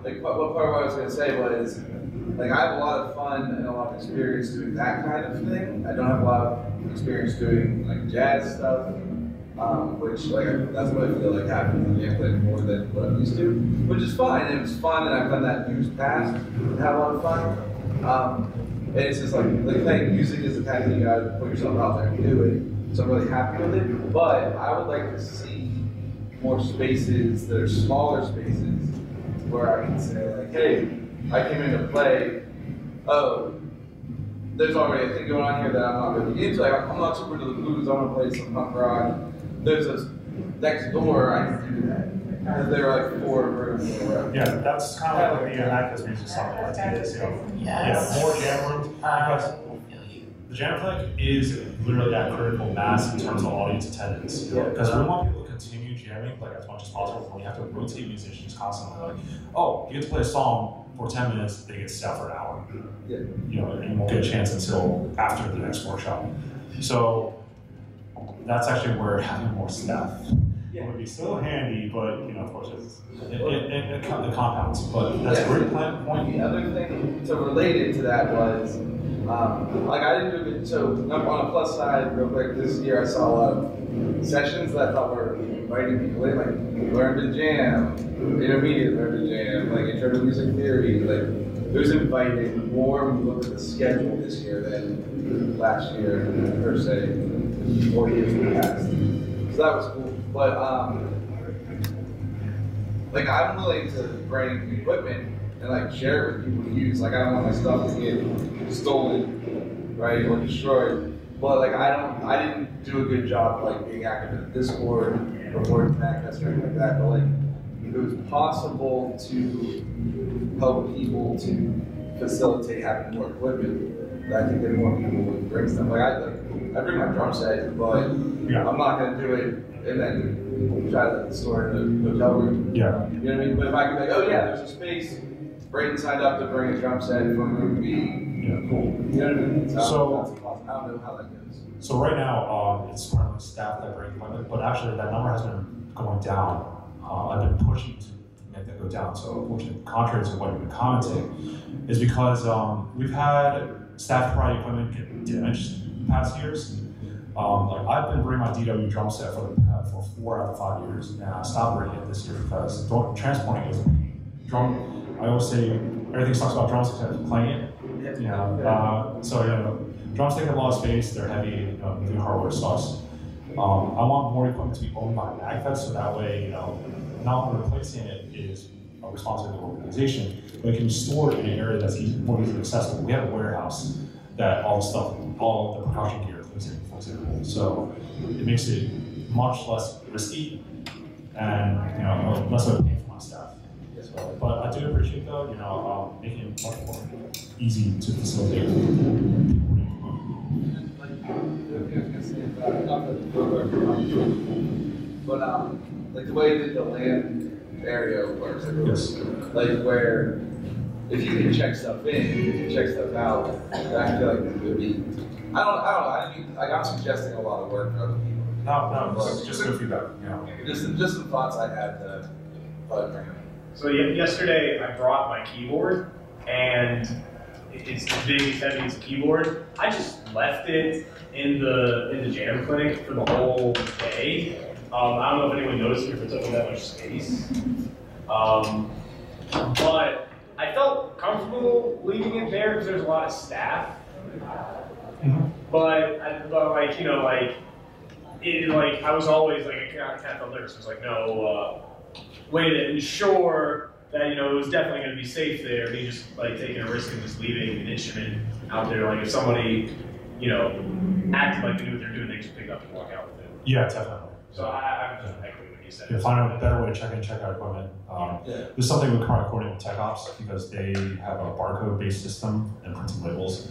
Like what part of what I was going to say was, like, I have a lot of fun and a lot of experience doing that kind of thing. I don't have a lot of experience doing like jazz stuff, which like that's what I feel like happens in the jam clinic more than what I'm used to, which is fine. It was fun, and I've done that in years past and had a lot of fun. And it's just like playing music is the kind of thing you gotta put yourself out there and do it. So I'm really happy with it. But I would like to see more spaces that are smaller spaces where I can say like, hey, I came in to play. Oh, there's already a thing going on here that I'm not really into. Like, I'm not super into the blues. I want to play some punk rock. There's a next door. I can do that. And there are like 4 rooms. Yeah, that's kind of like the MAGFest music song. Yeah, more jam rooms because the jam clinic is literally at critical mass in terms of audience attendance. Because we want people to continue jamming like as much as possible. When you have to rotate musicians constantly, like, oh, you get to play a song for 10 minutes, they get set for an hour. You know, and you won't get a chance until after the next workshop. So that's actually where having more staff would be so handy, but you know, of course, it compounds. But that's a great point. The other thing to relate it to that was, like, I didn't do it. So on a plus side, real quick, this year I saw a lot of sessions that I thought were inviting people in, like learn to jam, intermediate learn to jam, like intro to music theory. Like, it was inviting more when you look at the schedule this year than last year, per se, 4 years in the past. So that was cool. But like, I'm willing to bring equipment and like share it with people to use. Like, I don't want my stuff to get stolen, right, or destroyed. But like, I didn't do a good job like being active in Discord before MAGFest or anything like that. But like, if it was possible to help people to facilitate having more equipment, I think that more people would bring stuff. Like I bring my drum set, but I'm not gonna do it and then try to store it in the hotel room. Yeah. You know what I mean? But if I could be like, oh yeah, there's a space. Brayden signed up to bring a drum set for a room to be cool. You know what I mean? So I don't know how that goes. So right now, it's primarily staff that bring equipment, but actually that number has been going down. I've been pushing to make that go down. So unfortunately, contrary to what you've been commenting, is because we've had staff provided equipment get damaged in the past years. Like I've been bringing my DW drum set for 4 out of 5 years, and I stopped bringing it this year because transporting is a pain. I always say everything sucks about drums except playing it. Drums take up a lot of space. They're heavy. The hardware sucks. I want more equipment to be owned by MAGFest, so that way, not only replacing it is a responsibility of the organization, but it can be stored in an area that's more easily accessible. We have a warehouse that all the percussion gear lives in, for example. So it makes it much less risky and less of a pain for my staff. So, but I do appreciate though, making it much more easy to facilitate. But like the way that the land area works, like where if you can check stuff in, you can check stuff out, I feel like it would be. I don't know. I'm suggesting a lot of work for other people. No, just good feedback. Just some thoughts I had. So yesterday I brought my keyboard, and it's big, it's heavy, it's a keyboard. I just left it in the jam clinic for the whole day. I don't know if anyone noticed if it took that much space. But I felt comfortable leaving it there because there's a lot of staff. But I was always like, I kind of felt nervous. I was like, no, way to ensure that it was definitely going to be safe there. Me just like taking a risk and just leaving an instrument out there. Like if somebody, acted like they knew what they're doing, they just pick up and walk out with it. Yeah, definitely. So I just echoing what you said. Find a better way to check in, check out equipment. This is something we currently coordinate with Tech Ops because they have a barcode-based system and printing labels.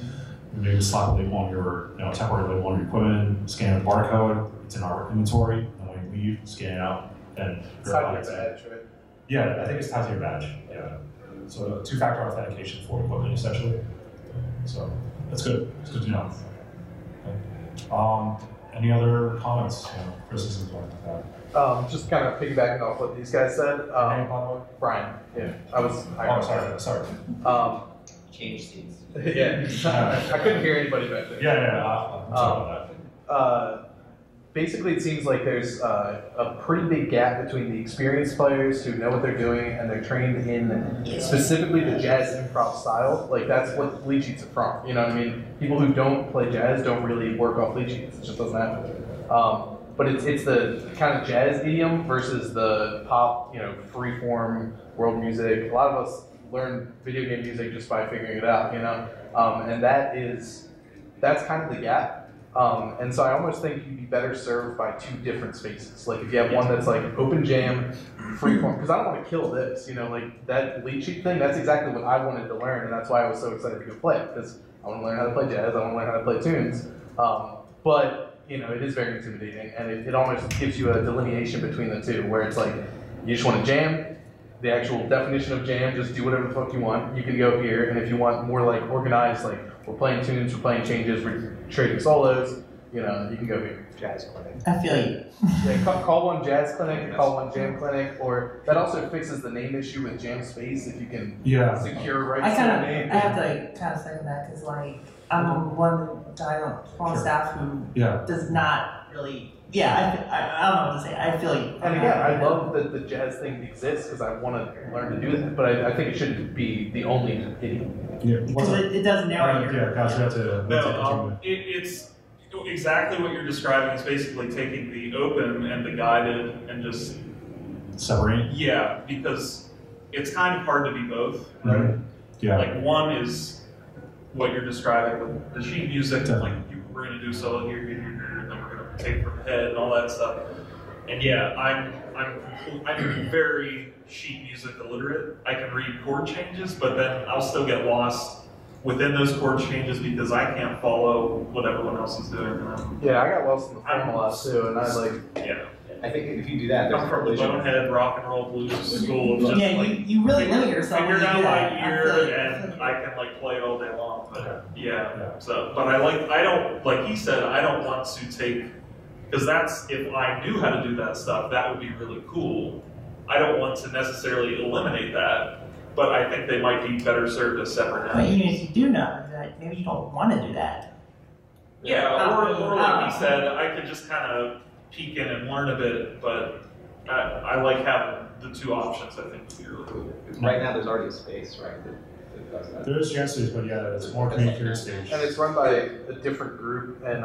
You maybe slap a label on your, temporary label on your equipment, scan the barcode. It's in our inventory, and when you leave, scan it out and verify it's tied to your badge, right? Yeah, I think it's tied to your badge. Yeah. So two-factor authentication for equipment, essentially. So that's good. It's good to know. Okay. Any other comments, criticisms like that? Just kind of piggybacking off what these guys said. Name, by the way? Brian. Yeah, I was. Sorry. Change seats. Yeah, I couldn't hear anybody back there. I'm sorry about that. Basically, it seems like there's a pretty big gap between the experienced players who know what they're doing and they're trained in specifically the jazz improv style. Like that's what lead sheets are from. You know what I mean? People who don't play jazz don't really work off lead sheets. It just doesn't happen. But it's the kind of jazz idiom versus the pop, free-form world music. A lot of us learn video game music just by figuring it out, and that's kind of the gap. And so I almost think you'd be better served by 2 different spaces. Like if you have one that's like open jam, freeform, because I don't want to kill this, like that lead sheet thing, that's exactly what I wanted to learn, and that's why I was so excited to go play it, because I want to learn how to play jazz, I want to learn how to play tunes. But it is very intimidating, and it almost gives you a delineation between the two, where it's like, you just want to jam, the actual definition of jam, just do whatever the fuck you want, you can go here, and if you want more like organized, like we're playing tunes, we're playing changes, we're trading solos, you can go here. Jazz clinic. I feel you. Yeah, call one jazz clinic, call one jam clinic, or that also fixes the name issue with Jam Space if you can secure rights to the name. I have to kind of second that because I'm one guy on staff who does not really. Yeah, I don't know what to say. I feel like. And again, I love that the jazz thing exists because I want to learn to do that, but I think it shouldn't be the only idiom. Because it does narrow your. Guys, you have to. It's exactly what you're describing. It's basically taking the open and the guided and just separate. Yeah, because it's kind of hard to be both, right? Yeah. Like one is what you're describing with the sheet music, like we're going to do solo here, and then we're going to take from the head and all that stuff. And yeah, I'm very sheet music illiterate. I can read chord changes, but then I'll still get lost within those chord changes because I can't follow what everyone else is doing. Yeah, I got lost in the formula too, and I like. Yeah. I think if you do that, I'm from the bonehead rock and roll blues school of just Yeah, like you really limit yourself when figured you out do my that. ear and I can like play all day long. But yeah. So but I don't like he said I don't want to take because that's if I knew how to do that stuff, that would be really cool. I don't want to necessarily eliminate that, but I think they might be better served as separate But even entities. if you do know that, maybe you don't want to do that. Yeah, or like he said, I could just kind of peek in and learn a bit, but I like having the two options. I think would be really cool. Right now, there's already a space, right? That does that. There is jam stage, but yeah, it's more community stage. And it's run by a different group, and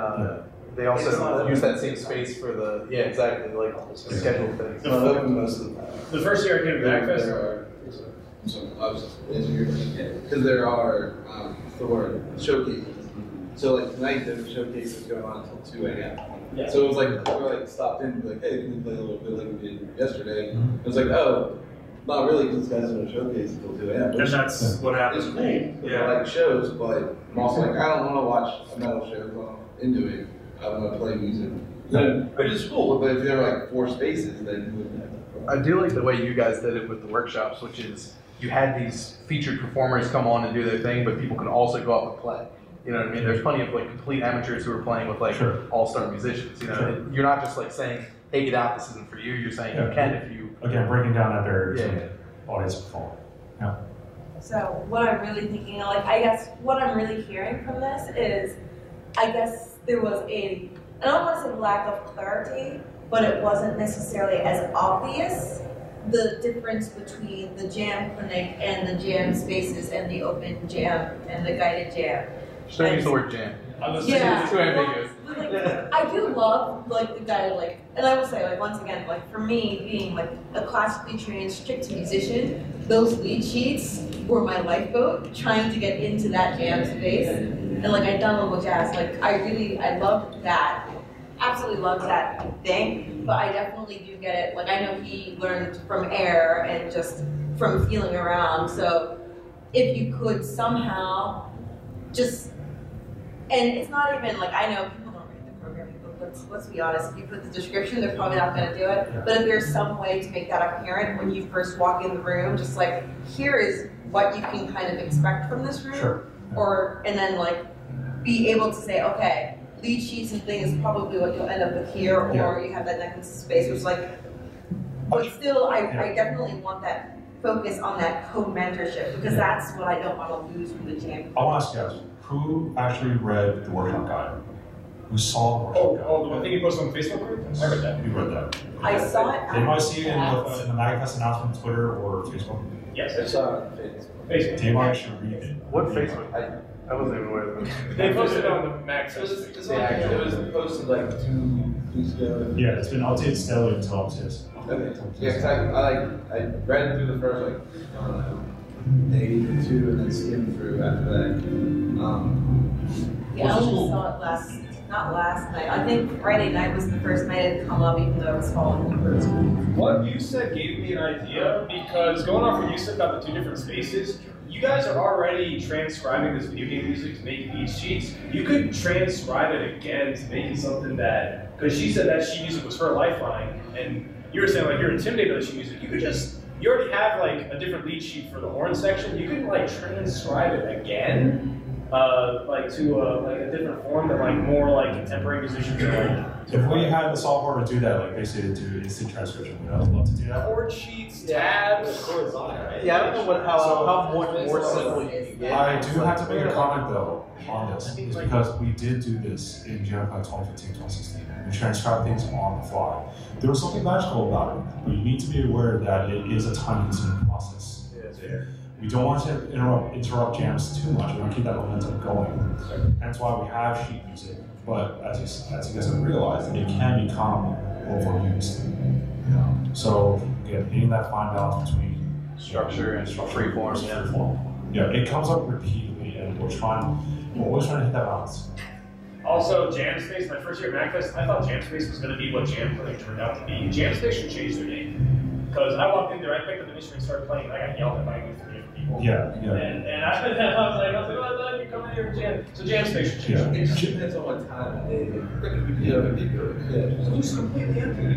they also use that same space for the exactly like scheduled things. It's not open most of the time. The first year I came to MAGFest, So I was just answering your question because there are Thor showcases. So like tonight there were showcases going on until 2 a.m. Yeah. So it was like we were like stopped in and be like, hey, can we play a little bit like we did yesterday? It was like, oh, not really because this guy's doing a showcase until 2 a.m. And that's what happens. It's cool. Yeah. I like shows, but I'm also like I don't want to watch a metal show while I'm into it. I want to play music. But it's cool. But if there are like 4 spaces, then you wouldn't have that problem. I do like the way you guys did it with the workshops, which is you had these featured performers come on and do their thing, but people can also go out and play. You know what I mean? There's plenty of like complete amateurs who are playing with like all-star musicians. You know, you're not just like saying, "Hey, get out! This isn't for you." You're saying you can if you. Again, breaking down that barrier to audience perform. Yeah. So what I'm really thinking, like, I guess what I'm really hearing from this is, I guess there was I don't want to say lack of clarity, but it wasn't necessarily as obvious the difference between the jam clinic and the jam spaces and the open jam and the guided jam. Just don't use the word jam. Yeah, too ambiguous. like, I do love like the guided like, and I will say like once again like for me being like a classically trained strict musician, those lead sheets were my lifeboat trying to get into that jam space, and like I'd done a little jazz, like I loved that, absolutely loved that thing, but I definitely do get it. Like I know he learned from air and just from feeling around. So if you could somehow just. And it's not even like, I know people don't read the programming book, let's be honest, if you put the description, they're probably not gonna do it. Yeah. But if there's some way to make that apparent when you first walk in the room, just like, here is what you can kind of expect from this room. Sure. Or, and then like, be able to say, okay, lead sheets and things is probably what you'll end up with here, or you have that necklace space, which like, but still, I definitely want that focus on that co-mentorship, because that's what I don't want to lose from the jam. I want to ask you guys, who actually read the workshop guide? Who saw the workshop guide? Oh, I think you posted on Facebook group? I read that. You read that? I saw it. They might see it in the MAGFest announcement, Twitter or Facebook. Yes, I saw it on Facebook. Facebook. They might actually read it. What Facebook? I wasn't even aware of it. They posted it on the It MAGFest. it was posted like 2 weeks ago. Yeah, it's been updated steadily until it is. Okay. Yeah, because I read through the first like I don't know, day or 2 and then skimmed through after that. Yeah, I only saw it not last night. I think Friday night was the first night it had come up, even though it was falling in the first week. What you said gave me an idea, because going off what you said about the 2 different spaces, you guys are already transcribing this video game music to make lead sheets. You could transcribe it again to make it something that, because she said that sheet music was her lifeline, and you were saying like you're intimidated by the sheet music. You already have like a different lead sheet for the horn section. You can like transcribe it again, like to like a different form that like more like contemporary musicians are like. If we had the software to do that, like basically to do instant transcription, we'd love to do that. Chord sheets, tabs. Yeah, I don't know how much more simple you can get. I do have to make a comment though on this, is because we did do this in January 2015, 2016. We transcribed things on the fly. There was something magical about it, but you need to be aware that it is a time-consuming process. We don't want to interrupt jams too much. We want to keep that momentum going. That's why we have sheet music. But as you guys have realized, it can become overused. So again, hitting that fine balance between Structure and free form. Yeah, it comes up repeatedly, and we're always trying to hit that balance. Also, Jam Space, my first year at MAGFest, I thought Jam Space was going to be what Jam Clinic turned out to be. Jam Space should change their name. Because I walked in there, I picked up an instrument, started playing, and I got yelled at by like 3 people. Yeah. And I was like, well, you come in here and jam. So jam station. Yeah. It just depends on what time of day. Yeah. Just completely empty. You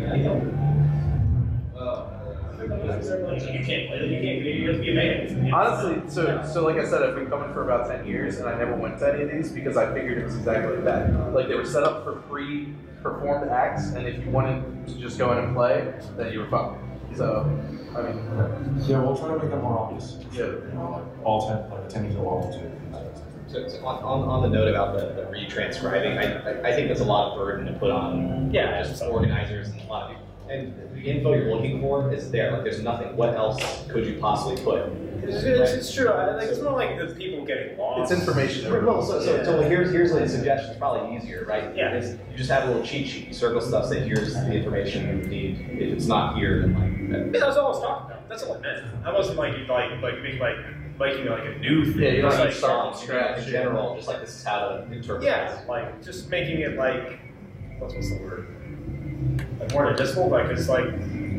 can't play it. You have to be a man. Honestly, so like I said, I've been coming for about 10 years, and I never went to any of these because I figured it was exactly like that. Like they were set up for pre-performed acts, and if you wanted to just go in and play, then you were fucked. So, I mean, Yeah, we'll try to make that more obvious. Yeah. You know, like all attendees are welcome to. So on the note about the retranscribing, I think that's a lot of burden to put on just organizers and a lot of people. And the info you're looking for is there. Like, there's nothing. What else could you possially put? It's true. It's more like the people getting lost. it's information. Well, so here's a suggestion. It's probably easier, right? Yeah. Is you just have a little cheat sheet. You circle stuff. Say here's the information you need. If it's not here, then like. Yeah, that's all I was talking about. That's all I meant. I wasn't making like a new thing. Yeah, you don't Just, have like to start from scratch. In general, just like this is how to interpret. Yeah, like just making it like what's the word? Like more noticeable, like it's like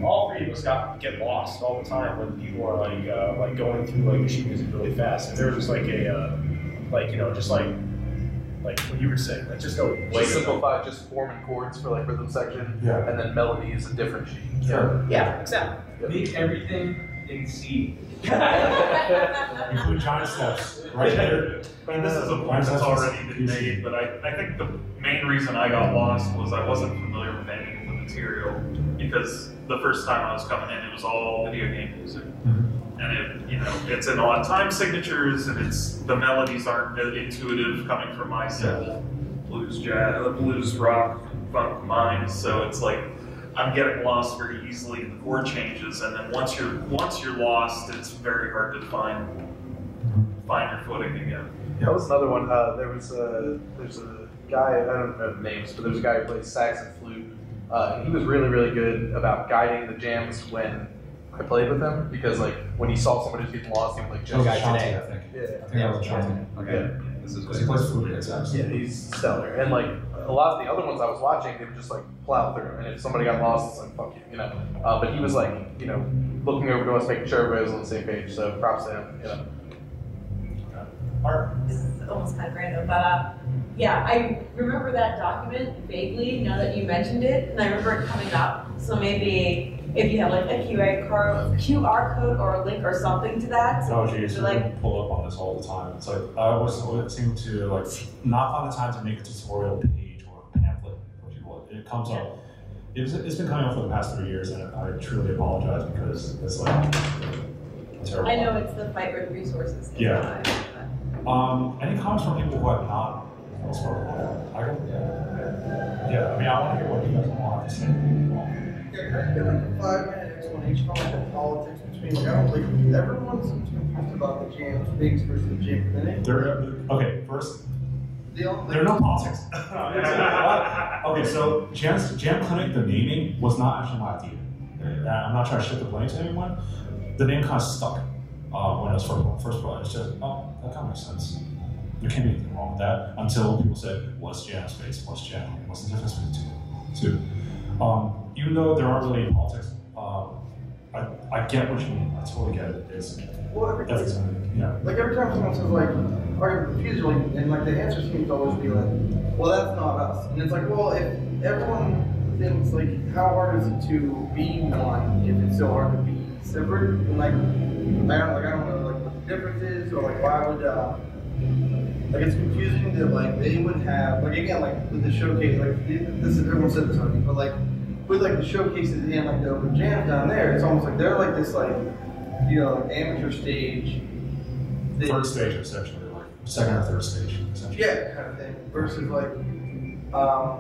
all 3 of us get lost all the time when people are like going through like sheet music really fast. And there was just like a just like what you were saying, like just go way Just simplify, just forming chords for like rhythm section, and then melody is a different sheet. Sure. Yeah, exactly. Make everything in C. Include giant steps right there. I mean, this is a point that's already been made, but I think the main reason I got lost was I wasn't familiar with any of the material, because the first time I was coming in, it was all video game music. And it's in a lot of time signatures, and the melodies aren't intuitive coming from my set of blues, jazz, blues, rock, funk minds. So it's like I'm getting lost very easily in the chord changes, and then once you're lost, it's very hard to find your footing again. That was another one. There's a guy, I don't know the names, but there's a guy who plays sax and flute. And he was really, really good about guiding the jams when I played with him, because like when he saw somebody who's getting lost, he would like That was just Shanti, I think. Yeah. I think that was Shanti. Okay. This is Because he plays flute, exactly. Yeah, he's stellar. And like a lot of the other ones I was watching, they would just like plow through. And if somebody got lost, it's like, fuck you, But he was like, looking over to us, making sure everybody was on the same page. So props to him, This is almost kind of random, but yeah, I remember that document vaguely now that you mentioned it, and I remember it coming up. So maybe if you have like a QR code or a link or something to that. Oh geez, so, we like, pull up on this all the time. It's like I always seem to like not find the time to make a tutorial page or a pamphlet for people. It comes up. It's been coming up for the past 3 years, and I truly apologize because it's like terrible. I know it's the fight with resources. Yeah. Any comments from people who have not spoken? Yeah, I mean, I want to hear what you guys all have to say. Yeah, can I get like a 5-minute explanation on the politics between, like, I don't think everyone's confused about the jam space versus the jam clinic. Okay, first, There are no politics. Okay, so Jam Clinic, the naming was not actually my idea. I'm not trying to shift the blame to anyone. The name kind of stuck when it was first brought. It's just, that kind of makes sense. There can't be anything wrong with that until people said, what's Jam space? What's Jam? What's the difference between the two? Even though there aren't really any politics, I get what you mean. I totally get it. Like every time someone says like, are you confused? And like the answer seems to always be like, well, that's not us. And it's like, well, if everyone thinks like, how hard is it to be one if it's so hard to be separate? And like, I don't know like what the difference is, or like why would like it's confusing that like they would have like again like with the showcase like this is everyone said this already, but like with like the showcases and like the open jams down there, it's almost like they're like this like like amateur stage. Third stage essentially, like second or third stage essentially. Yeah, kind of thing. Versus like I mean I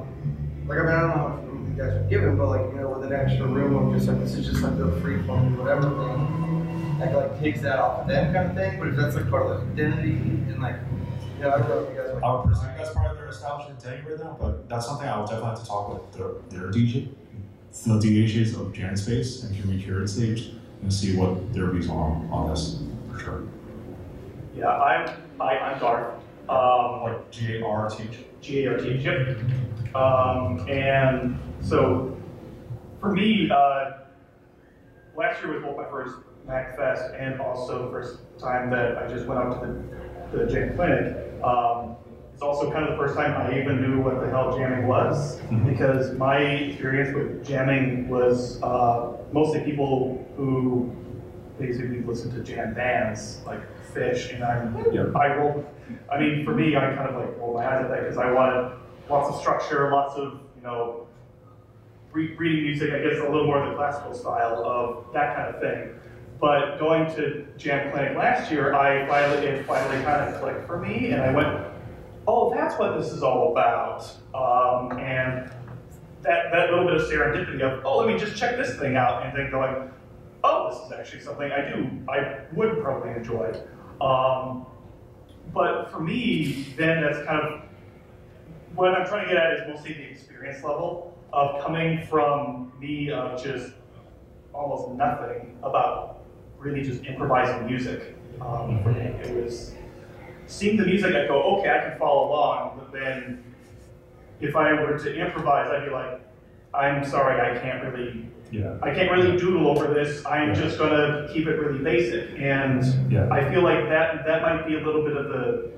don't know how much room you guys are given, but like with an extra room of just like this is just like the free flowing whatever thing that like takes that off of them kind of thing. But if that's like part of the identity and like I don't know if you guys like. I would presume that's part of their established identity right now, but that's something I would definitely have to talk with their DJ, the DJs of Jam Space and Human Curated Stage, and see what their views are on this for sure. Yeah, I'm Garth. Like G-A-R-T-H. G-A-R-T-H, yep. And so for me, last year was both my first MAGFest and also the first time that I just went out to the jam clinic. It's also kind of the first time I even knew what the hell jamming was, because my experience with jamming was mostly people who basically listen to jam bands like Fish, and I mean, for me, I kind of like rolled my eyes at that because I wanted lots of structure, lots of, you know, reading music, I guess a little more of the classical style of that kind of thing. But going to Jam Clinic last year, it finally kind of clicked for me, and I went, oh, that's what this is all about. And that little bit of serendipity of, oh, let me just check this thing out, and then going, oh, this is actually something I would probably enjoy. But for me, then that's kind of, what I'm trying to get at is mostly the experience level of coming from me of just almost nothing about really just improvising music. For me, it was seeing the music, I go, okay, I can follow along, but then if I were to improvise, I'd be like, I'm sorry, I can't really doodle over this. I'm just gonna keep it really basic. And I feel like that might be a little bit of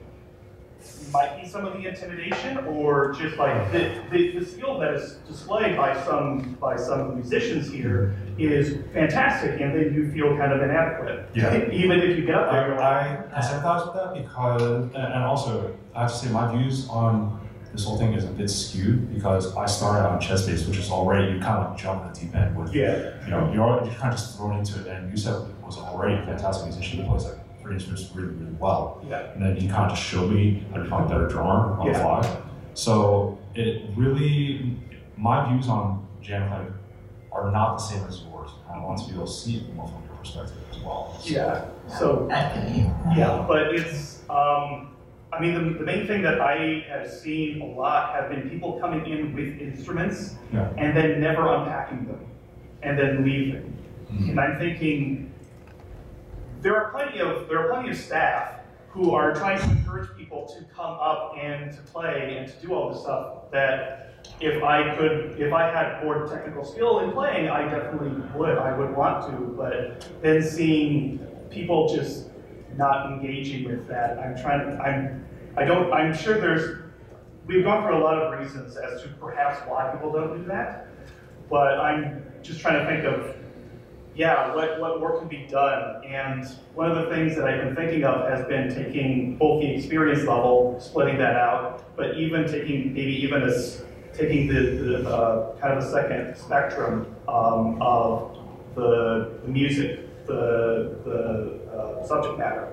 might be some of the intimidation, or just like the skill that is displayed by some of the musicians here is fantastic, and then you feel kind of inadequate. Yeah. Even if you get up there. I sympathize with that because, and also I have to say my views on this whole thing is a bit skewed because I started on chess base, which is already, you kind of like jump in the deep end with, you know, you're kind of just thrown into it, and Yusef was already a fantastic musician. He plays like 3 instruments really, really well. Yeah. And then he kind of just showed me how to become a better drummer on the fly. So it really, my views on Jam Clinic are not the same as yours. I want to be able to see it more from your perspective as well. So. Yeah. So, but it's, I mean, the main thing that I have seen a lot have been people coming in with instruments and then never unpacking them and then leaving. And I'm thinking, there are plenty of staff who are trying to encourage people to come up and to play and to do all this stuff that if I had more technical skill in playing, I definitely would. I would want to, but then seeing people just not engaging with that, I'm sure we've gone through a lot of reasons as to perhaps why people don't do that, but I'm just trying to think of, what work can be done. And one of the things that I've been thinking of has been taking both the experience level, splitting that out, but even taking the kind of a second spectrum of the music, the subject matter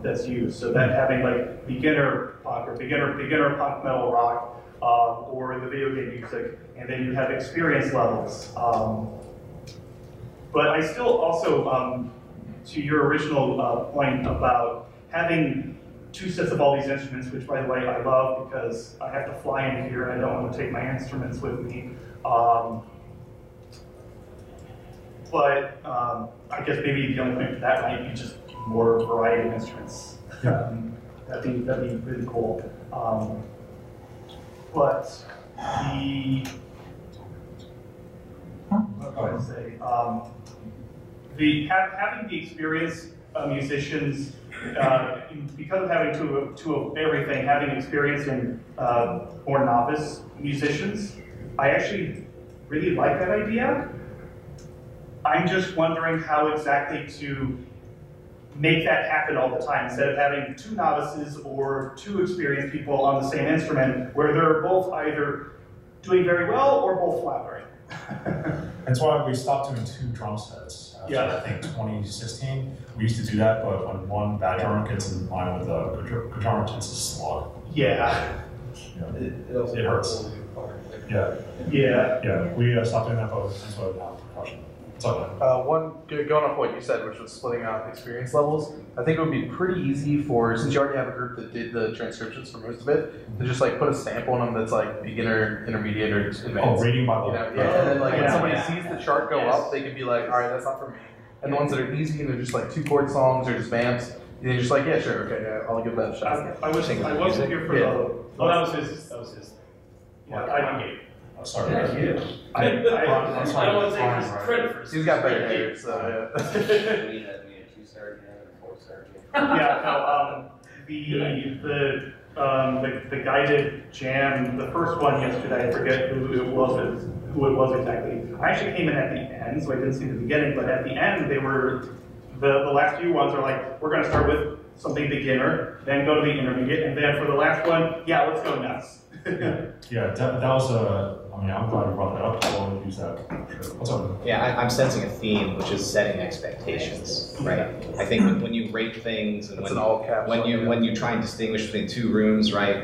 that's used. So that having like beginner punk or beginner punk metal rock, or the video game music, and then you have experience levels. But I still also, to your original point about having 2 sets of all these instruments, which by the way I love because I have to fly in here and I don't want to take my instruments with me. But I guess maybe the only thing for that might be just more variety of instruments. That'd be really cool. But having the experience of musicians, because of having two of everything, having experience in more novice musicians, I actually really like that idea. I'm just wondering how exactly to make that happen all the time, instead of having 2 novices or 2 experienced people on the same instrument, where they're both either doing very well or both floundering. That's why we stopped doing 2 drum sets. I think 2016, we used to do that, but when one bad drummer gets in line with a good drummer, it's a slog. It hurts. We stopped doing that, but that's why we have percussion. Going off what you said, which was splitting out experience levels, I think it would be pretty easy for, since you already have a group that did the transcriptions for most of it, to just like put a stamp on them that's like beginner, intermediate, or advanced. Oh, rating by level. And then like when somebody sees the chart go up, they can be like, all right, that's not for me. And the ones that are easy and they're just like 2 chord songs or just vamps, you're just like, yeah, sure, okay, I'll give that a shot. I wasn't here for that was his. Yeah, I didn't get it. Oh, sorry. Yeah, Brad. I don't want to take his credit for. He's got better hair, so yeah. Yeah, the guided jam, the first one yesterday, I forget who it was exactly. I actually came in at the end, so I didn't see the beginning, but at the end they were, the last few ones are like, we're gonna start with something beginner, then go to the intermediate, and then for the last one, yeah, let's go nuts. Yeah, that was I mean, I'm glad you brought that up. I will use that. What's up? Yeah, I'm sensing a theme, which is setting expectations, right? I think when you rate things and when you try and distinguish between two rooms, right?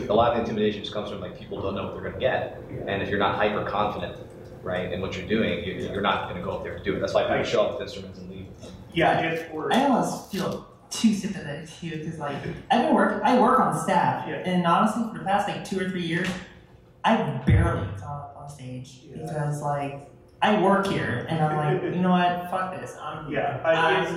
A lot of the intimidation just comes from like people don't know what they're going to get, and if you're not hyper confident, right, in what you're doing, you're not going to go up there and do it. That's why people show up with instruments and leave. Yeah, I almost feel too sympathetic to you because like I work on staff, and honestly, for the past like 2 or 3 years, I've barely gone up on stage because like I work here, and I'm like, you know what, fuck this. I'm not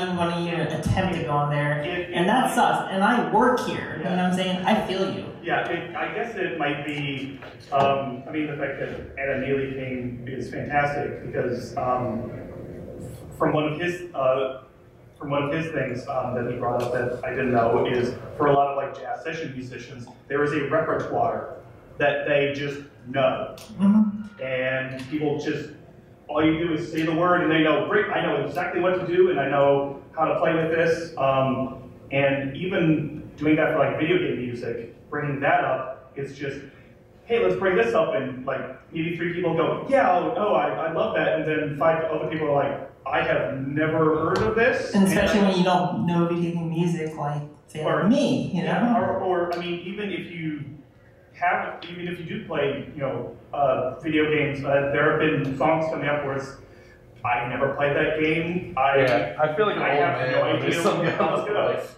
even going to even attempt to go on there, and that sucks. And I work here, you know what I'm saying? I feel you. Yeah, I guess it might be. I mean, the fact that Adam Neely came is fantastic because from one of his things that he brought up that I didn't know is for a lot of like jazz session musicians, there is a repertoire that they just know. Mm-hmm. And people just, all you do is say the word and they know, great, I know exactly what to do and I know how to play with this. And even doing that for like video game music, bringing that up, it's just, hey, let's bring this up, and like maybe 3 people go, yeah, I love that, and then 5 other people are like, I have never heard of this. And especially when you don't know video game music like me, you know? Yeah, or I mean, even if you do play, you know, video games, there have been songs coming up where it's, I never played that game. I feel like an old man. No idea how this goes.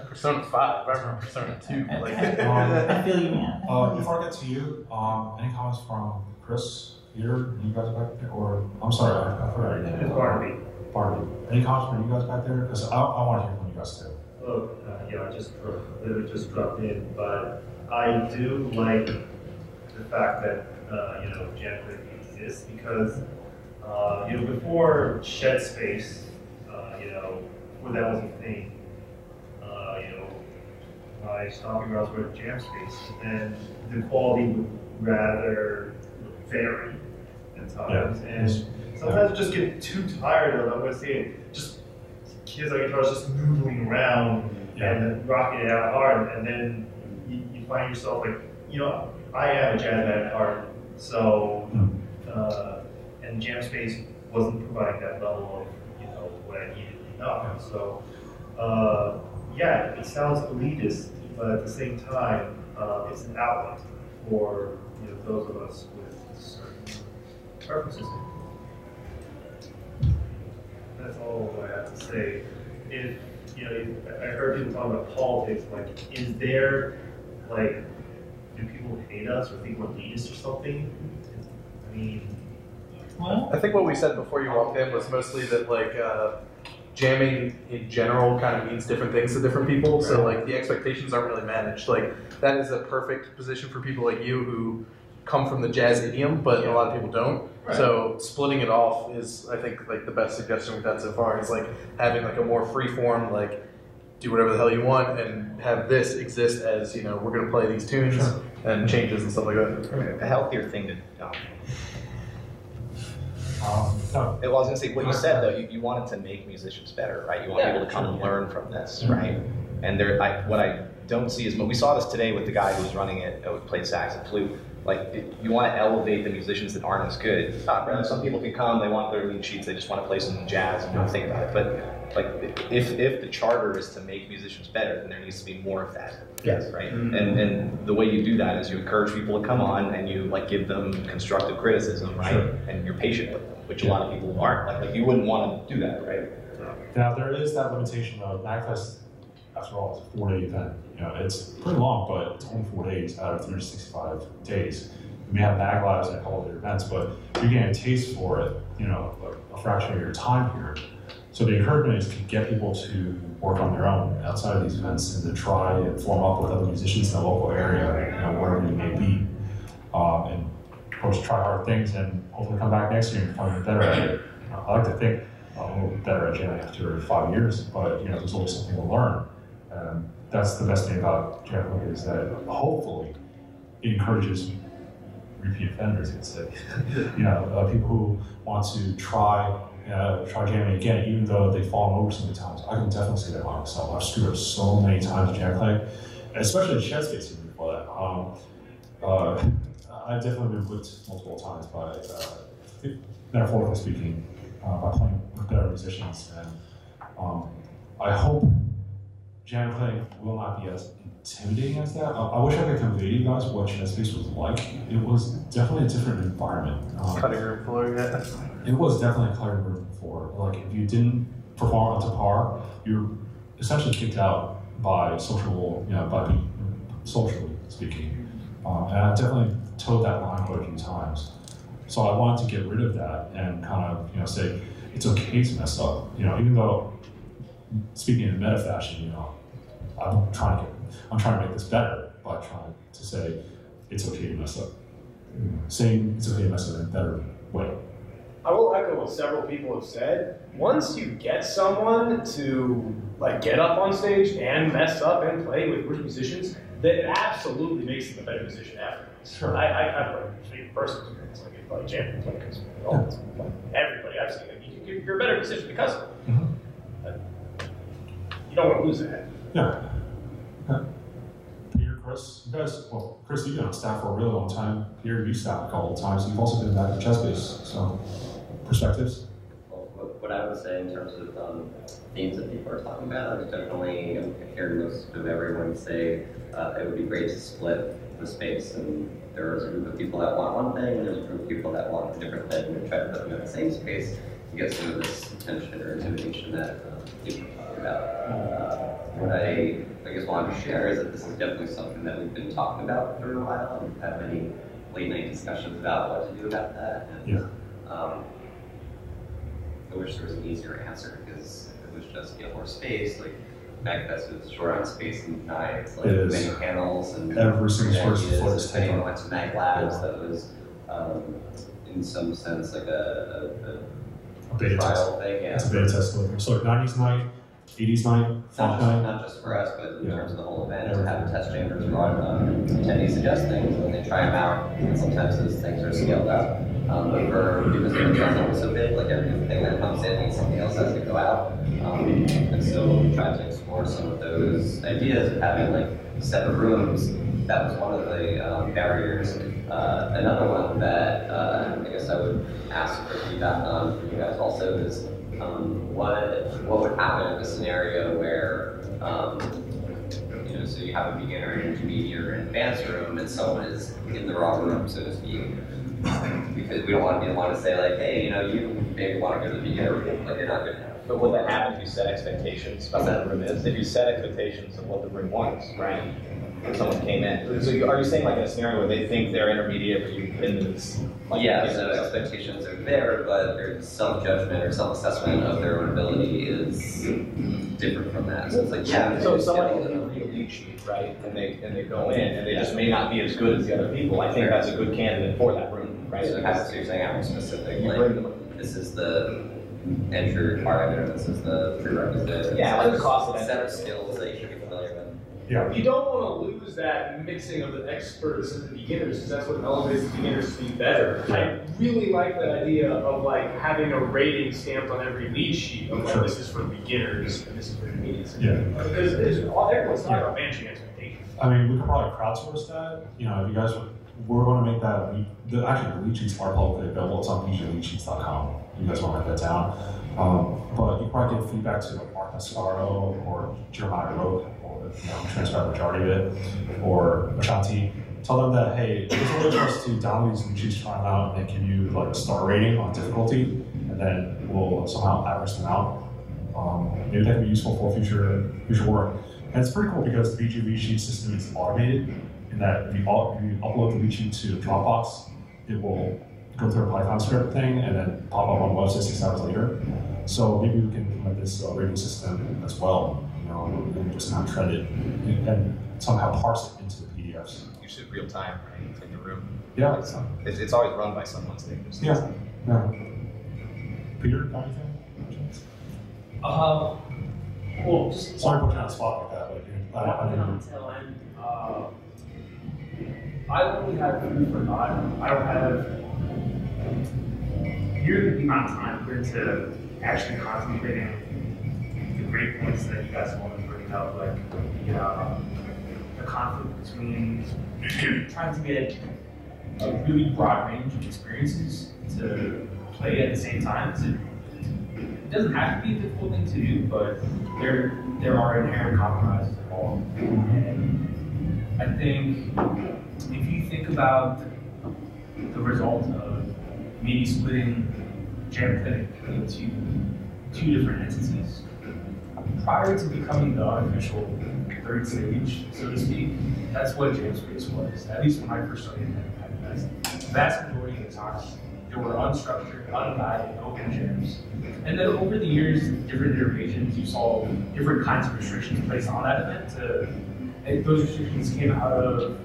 Persona 5, I remember Persona 2. Like, I feel you, man. Before I get to you, any comments from Chris? Peter, you guys back there? Or, I'm sorry, I forgot your name. It's Barnaby. Barnaby. Any comments from you guys back there? Because I want to hear from you guys too. Oh, I just dropped in, but I do like the fact that, Jam Clinic exists because, before Shed Space, before that was a thing, my stomping grounds were Jam Space, and the quality would rather vary at times, and sometimes I just get too tired of, I'm going to say it, just kids on guitars just noodling around and rocking it out hard, and then you find yourself like, I am a jazz man at heart, so, and Jam Space wasn't providing that level of, what I needed enough, so, it sounds elitist, but at the same time, it's an outlet for, those of us with certain preferences. That's all I have to say. If I heard people talk about politics, like, is there, like, do people hate us or think we're elitist or something? I mean, I think what we said before you walked in was mostly that, like, jamming in general kind of means different things to different people. Right. So, like, the expectations aren't really managed. Like, that is a perfect position for people like you who come from the jazz idiom, but a lot of people don't. Right. So splitting it off is, I think, like the best suggestion we've had so far. Is like having like a more free form, like do whatever the hell you want, and have this exist as we're going to play these tunes and changes and stuff like that. A healthier thing to. No. Well, I was going to say, what you said though, you wanted to make musicians better, right? You want people to come and learn from this, right? And what I don't see is, we saw this today with the guy who was running it, who played sax and flute. Like, you want to elevate the musicians that aren't as good. Some people can come, they want their lead sheets, they just want to play some jazz and don't think about it. But like, if the charter is to make musicians better, then there needs to be more of that. Yes. Right? And the way you do that is you encourage people to come on and you like give them constructive criticism, right? Sure. And you're patient with them, which a lot of people aren't. Like you wouldn't want to do that, right? Now there is that limitation of MAGFest. After all, it's a 4-day event. It's pretty long, but it's only 4 days out of 365 days. We may have mag lives and a couple of other events, but you're getting a taste for it, a fraction of your time here. So the encouragement is to get people to work on their own outside of these events and to try and form up with other musicians in the local area, wherever you may be. and of course try hard things and hopefully come back next year and become better at it. I like to think I'm a little better at jamming after 5 years, but there's always something to learn. And that's the best thing about Jam Clinic is that hopefully it encourages repeat offenders, you could say. People who want to try jamming again, even though they've fallen over so many times. I can definitely say that about myself. I've screwed up so many times at Jam Clinic, especially in shed space even before that. I've definitely been whipped multiple times by, metaphorically speaking, by playing with better musicians. And I hope Jam Clinic will not be as intimidating as that. I wish I could convey to you guys what shed space was like. It was definitely a different environment. Cutting room floor, yeah. It was definitely a cutting room floor. Like if you didn't perform up to par, you're essentially kicked out by socially speaking. And I definitely towed that line quite a few times. So I wanted to get rid of that and kind of say it's okay to mess up. Even though speaking in meta fashion, I'm trying to make this better by trying to say it's okay to mess up. Saying it's okay to mess up in a better way. I will echo what several people have said. Once you get someone to get up on stage and mess up and play with rich musicians, that it absolutely makes them a better musician after. Sure. I've speaking personal experience, like Jam Clinic, everybody I've seen, you're a better musician because of it. You don't want to lose that. Yeah. Okay. Peter, Chris, you guys, Chris, you've been on staff for a really long time. Peter, you staffed a couple of times. You've also been back in chess base. So, perspectives? Well, what I would say in terms of themes that people are talking about, is definitely hearing most of everyone say it would be great to split the space. And there's a group of people that want one thing, and there's a group of people that want a different thing, and try to put them in the same space to get some of this tension or intimidation that people are talking about. What I guess wanted to share is that this is definitely something that we've been talking about for a while, and we've had many late night discussions about what to do about that. And, I wish there was an easier answer, because if it was just get more space, MAGFest is short on space and night. It's many panels and every single source is taken. Anyone went to Mag Labs, that was in some sense like a beta trial test thing. Yeah. It's a beta test. So 90s night, 80s night, funk night. Not just for us, but in terms of the whole event, to have test chambers run, attendees suggest things and they try them out, and sometimes those things are scaled up. But because the event is so big, everything that comes in means something else has to go out. And so we tried to explore some of those ideas of having separate rooms. That was one of the barriers. Another one that I guess I would ask for feedback on for you guys also is what would happen in a scenario where so you have a beginner, intermediate, or advanced room, and someone is in the wrong room, so to speak. Because we don't want to be the one to say hey, you maybe want to go to the beginner room, you're not good enough. But would that happen if you set expectations about what the room is? If you set expectations of what the room wants, right? If someone came in. So are you saying in a scenario where they think they're intermediate, but you've been to this? Yeah, so expectations are there, but their self-judgment or self-assessment of their own ability is different from that. So it's so someone can read a lead sheet, right? And they go in, and they just may not be as good as the other people. I think that's a good candidate for that room, right? So you're saying I'm specific. This is the entry requirement, or this is the prerequisite. Yeah, the cost of set of skills that you should be familiar with. Yeah. You don't want to lose that mixing of the experts and the beginners, because that's what elevates the beginners to be better. I really like that idea of having a rating stamped on every lead sheet of this is for beginners and this is for intermediates. Yeah. Because everyone's talking about managing expectations. I mean, we could probably crowdsource that. If you guys we're going to make that. Actually, the lead sheets are publicly available. It's on bjleadsheets.com. You guys want to write that down. But you probably give feedback to Mark Mascaro or Jeremiah Roque, or transcribe majority of it, or Ashanti. Tell them that, hey, it's a way for us to download these lead sheets, try them out, and give you a star rating on difficulty, and then we'll somehow average them out. Maybe that could be useful for future work. And it's pretty cool because the BG lead sheet system is automated, in that if you upload the lead sheet to Dropbox, it will go through a Python script thing and then pop up on the website 6 hours later. So maybe we can implement this rating system as well, and just not trend it and somehow parse it into the PDFs. usually real time, right, in the room. Yeah. It's always run by someone. So yeah. Peter, got anything? Well, just sorry to put you on the spot like that, but I didn't on the tail end. I only have food for thought. I don't have nearly the amount of time here to actually contemplating the great points that you guys want to bring up, like the conflict between trying to get a really broad range of experiences to play at the same time. It doesn't have to be a difficult thing to do, but there are inherent compromises involved. And I think if you think about the result of maybe splitting Jam Clinic into two different entities, prior to becoming the unofficial third stage, so to speak, that's what Jam Space was. At least when I first started at MAGFest. The vast majority of the time, there were unstructured, unguided, open jams. And then over the years, different iterations, you saw different kinds of restrictions placed on that event. And those restrictions came out of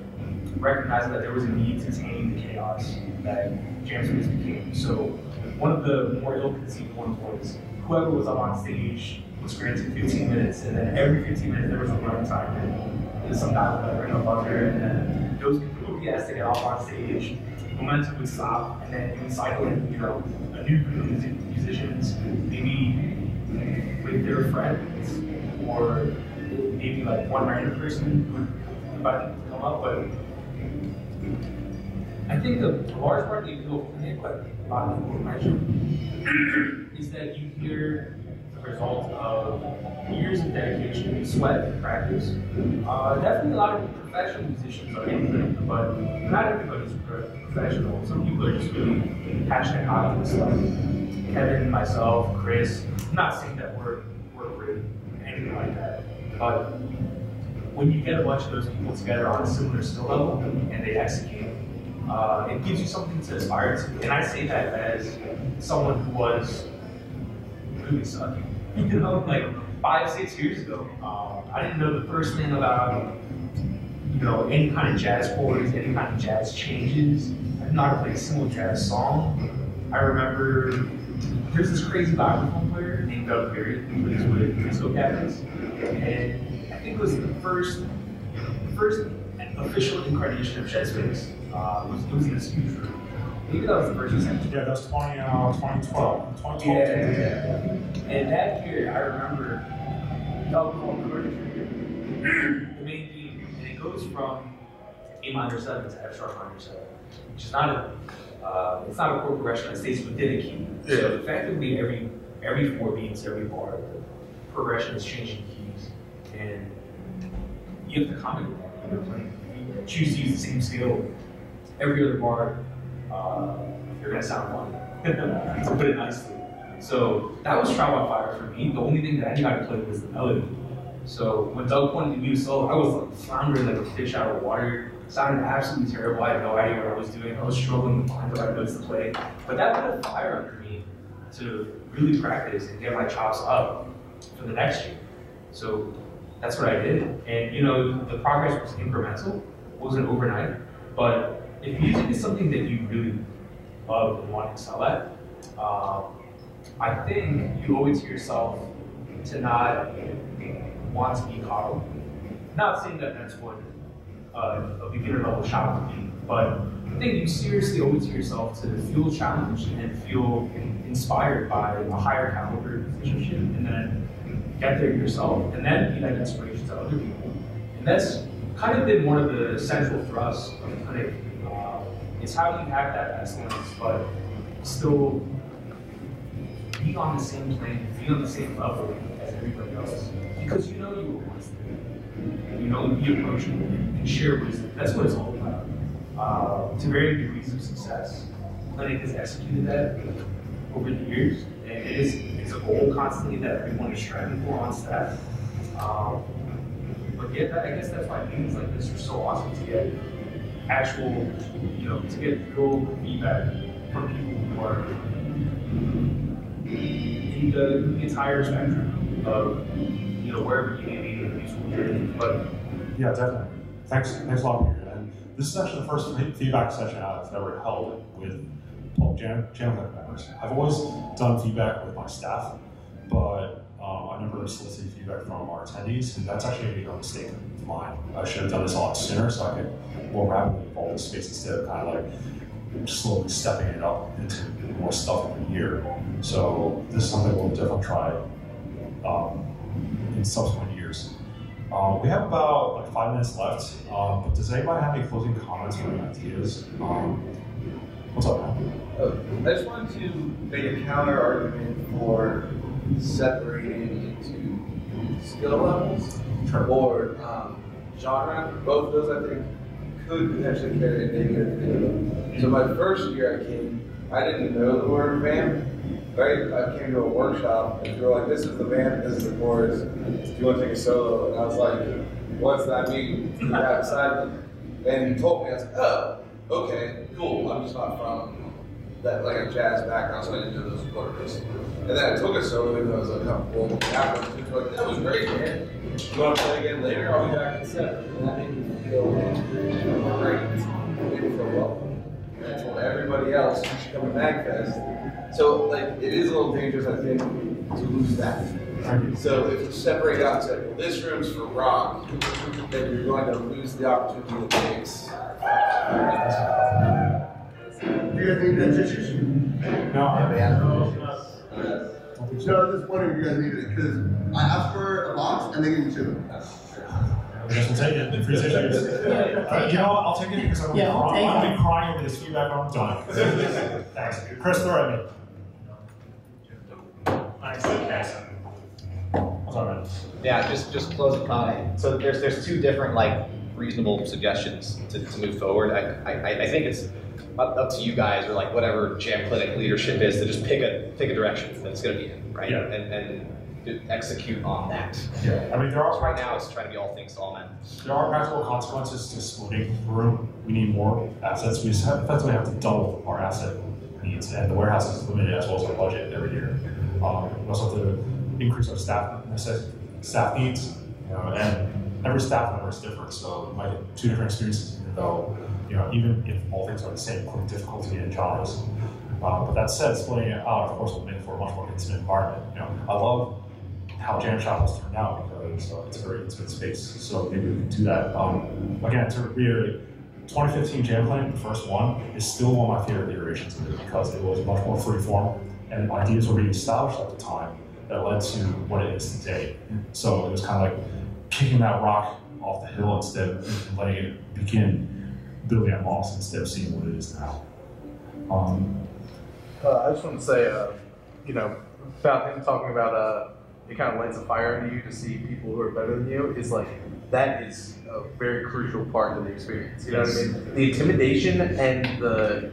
recognizing that there was a need to tame the chaos that Jam Space became. So one of the more ill-conceived ones was whoever was up on stage was granted 15 minutes, and then every 15 minutes there was a running time. And some guy would ring a buzzer, and then those people would be asked to get off on stage. Momentum would stop, and then you would cycle in, a new group of musicians, maybe with their friends, or maybe like one random person who would invite them to come up. But I think the large part of the appeal of Clinic, like a lot of people mention, is that you hear the result of years of dedication, sweat, and practice. Definitely a lot of professional musicians are in Clinic, but not everybody's professional. Some people are just really passionate hobbyists, like Kevin, myself, Chris. I'm not saying that we're great, anything like that, but when you get a bunch of those people together on a similar skill level and they execute, it gives you something to aspire to. And I say that as someone who was really sucky. Like 5-6 years ago, I didn't know the first thing about any kind of jazz chords, any kind of jazz changes. I didn't know how to play a single jazz song. I remember there's this crazy vibraphone player named Doug Perry who plays with Disco Cabinets, and I think it was the first official incarnation of Shed Space. It was in this huge room. Maybe that was the first or second. Yeah, that was 2012. 2012. Yeah. And that year, I remember Doug called the main theme, and it goes from A minor 7 to F sharp minor 7, which is not it's not a chord progression that stays within a key. So effectively, every 4 beats, every bar, the progression is changing keys, and you have to comment with that. You're playing. You choose to use the same scale every other bar. You're gonna sound funny, to put it nicely. So that was trial by fire for me. The only thing that I knew how to play was the melody. So when Doug pointed me to solo, I was like floundering like a fish out of water. It sounded absolutely terrible. I had no idea what I was doing. I was struggling to find the right notes to play. But that put a fire under me to really practice and get my chops up for the next year. So that's what I did. And the progress was incremental. It wasn't overnight. But if music is something that you really love and want to excel at, I think you owe it to yourself to not want to be coddled. Not saying that that's what a beginner level shop would be, but I think you seriously owe it to yourself to feel challenged and feel inspired by a higher caliber musicianship, and then get there yourself, and then be that inspiration to other people. And that's kind of been one of the central thrusts of the clinic. It's how you have that excellence, but still be on the same plane, be on the same level as everybody else. Because you were once there. Be approachable and share wisdom. That's what it's all about. To varying degrees of success. Clinic has executed that over the years, and it's a goal constantly that everyone is striving for on staff. But yeah, I guess that's why meetings like this are so awesome, to get actual, to get real feedback from people who are in the entire spectrum of, wherever you may be in the musical journey. But yeah, definitely. Thanks a lot, Peter. And this is actually the first feedback session I've ever held with Jam members. I've always done feedback with my staff, but I never solicited feedback from our attendees, and that's actually a mistake of mine. I should have done this a lot sooner so I could more rapidly evolve the space instead of kind of like slowly stepping it up into more stuff every year. So this is something we'll definitely try in subsequent years. We have about like 5 minutes left, but does anybody have any closing comments or any ideas? What's up, man? I just wanted to make a counter argument for separating into skill levels or genre. Both of those, I think, could potentially carry a negative thing. So my first year I came, I didn't know the word vamp. Right? I came to a workshop and they were like, this is the vamp, this is the chorus. Do you want to take a solo? And I was like, what's that mean? He got beside me. And he told me, I was like, oh, okay, cool. I'm just not from that like a jazz background, so I didn't know those chords. And then I took a solo and I was uncomfortable. Afterwards, people were like, that was great, man. You want to play again later? I'll be back in 7. And that made me feel great. Made me feel welcome. And I told everybody else, you should come to MAGFest. So, like, it is a little dangerous, I think, to lose that. So, if you separate out and say, well, this room's for rock, then you're going to lose the opportunity to mix. Do you guys need transitions? No. So, at this point, if you guys need it, because I asked for a box and they gave me 2. I guess we'll take it. Free tissues. You know what? I'll take it because I'm going to be crying over this feedback when I'm done. Thanks. Chris, throw at me. Nice. What's up, man? Yeah, just closing comment. So there's 2 different like reasonable suggestions to move forward. I think it's up to you guys or like whatever Jam Clinic leadership is to just pick a direction that it's going to be in, right? Yeah. And execute on that. Yeah. I mean, there are right now it's trying to be all things to all men. There are practical consequences to splitting the room. We need more assets. We effectively have to double our asset needs, and the warehouse is limited as well as our budget every year. We also have to increase our staff needs, and every staff member is different, so we might get 2 different experiences, even though, even if all things are the same, including difficulty and genres. But that said, splitting it out, of course, will make for a much more intimate environment. I love how Jam Shop has turned out because it's a very intimate space, so maybe we can do that. Again, to reiterate, 2015 Jam Clinic, the first one, is still one of my favorite iterations of it because it was much more freeform and ideas were being established at the time that led to what it is today. So it was kind of like kicking that rock off the hill instead of letting it begin building at moss instead of seeing what it is now. I just want to say, about him talking about it kind of lights a fire under you to see people who are better than you is like, that is a very crucial part of the experience. You know what I mean? The intimidation and the,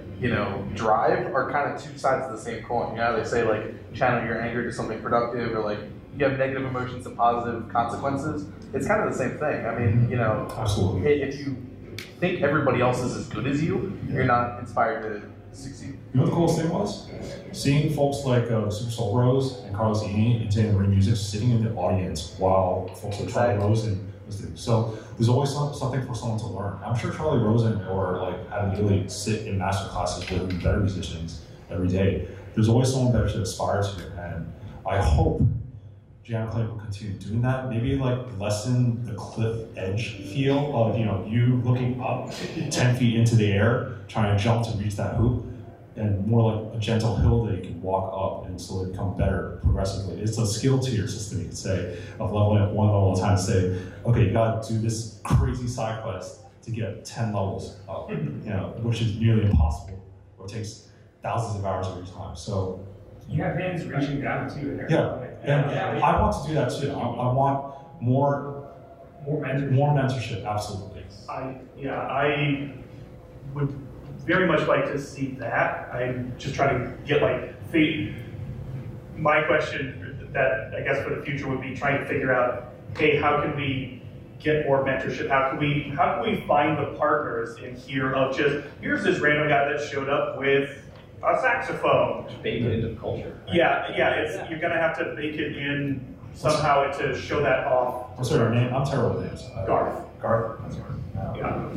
drive are kind of 2 sides of the same coin. They say like, channel your anger to something productive, or like, you have negative emotions and positive consequences. It's kind of the same thing. I mean, absolutely. If you think everybody else is as good as you, you're not inspired to succeed. You know what the coolest thing was? Seeing folks like Super Soul Bros and Carlos Eni and Taylor Marine Music sitting in the audience while folks like Charlie Rosen was doing. So there's always something for someone to learn. I'm sure Charlie Rosen or like Adam Neely sit in master classes with better musicians every day. There's always someone better to aspire to, and I hope Jam Clinic will continue doing that. Maybe like lessen the cliff edge feel of you looking up 10 feet into the air, trying to jump to reach that hoop, and more like a gentle hill that you can walk up and slowly become better progressively. It's a skill tier system, you could say, of leveling up 1 level at a time. Say, okay, you got to do this crazy side quest to get 10 levels up, which is nearly impossible, or it takes thousands of hours every time. So. You have hands reaching down too. Yeah, I want to do that too. I want more mentorship. Absolutely. I would very much like to see that. I'm just trying to get my question that I guess for the future would be trying to figure out, hey, how can we get more mentorship? How can we find the partners in here of just, here's this random guy that showed up with a saxophone. Bake it into the culture. Right? Yeah. You're gonna have to bake it in somehow to show that off. What's her name? I'm terrible with names. Garth. That's right. Yeah.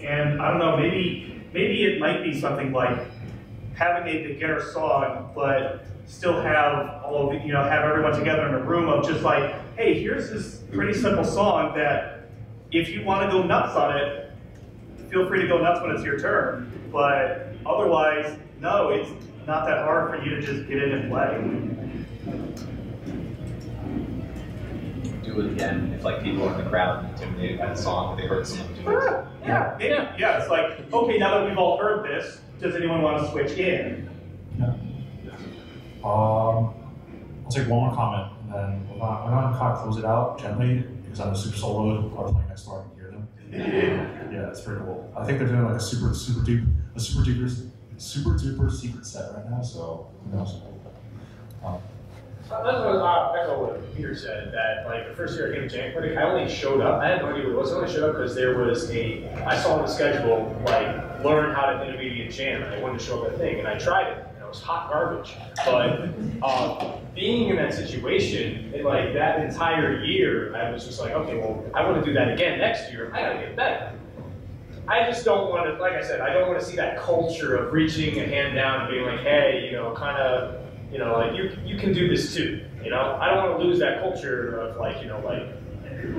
And I don't know, maybe it might be something like having a beginner song, but still have all of the, have everyone together in a room of just like, hey, here's this pretty simple song that if you want to go nuts on it, feel free to go nuts when it's your turn. But otherwise, no, it's not that hard for you to just get in and play. Do it again if like people are in the crowd intimidated by the song, they heard someone do it. Yeah, maybe. Yeah, it's like, okay, now that we've all heard this, does anyone want to switch in? Yeah. I'll take one more comment, and then I'm gonna kind of close it out gently because I'm a super solo. I was playing next door, I can hear them. Yeah, it's pretty cool. I think they're doing like a super duper secret set right now, so who knows? I just want to echo what Peter said, that like the first year I came to Jam Clinic, I only showed up, I had no idea what it was, I only showed up because there was I saw on the schedule, like, learn how to intermediate jam, and I wanted to show up that thing, and I tried it, and it was hot garbage. But being in that situation, and like that entire year, I was just like, okay, well, I want to do that again next year, I gotta get better. I just don't want to, like I said, I don't want to see that culture of reaching a hand down and being like, hey, kind of, like you can do this too, I don't want to lose that culture of like,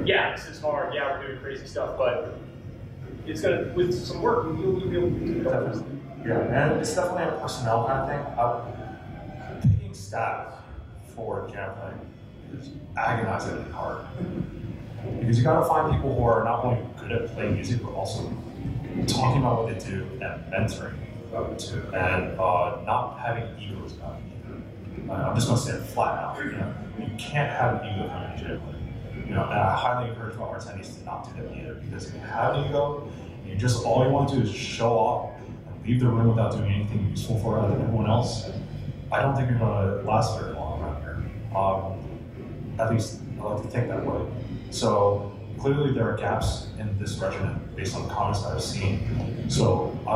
yeah, this is hard, yeah, we're doing crazy stuff, but it's gonna, with some work, you'll be able to do it. Yeah, and it's definitely a personnel kind of thing. Picking staff for Jam Clinic is agonizingly hard. Because you gotta find people who are not only good at playing music, but also talking about what they do and mentoring too, and not having egos about it either. I'm just gonna say it flat out. You can't have an ego coming to Jam Clinic. And I highly encourage our attendees to not do that either, because if you have an ego, and all you want to do is show off and leave the room without doing anything useful for everyone else, I don't think you're gonna last very long around here. At least I like to think that way. So clearly there are gaps in this regimen based on the comments that I've seen. So I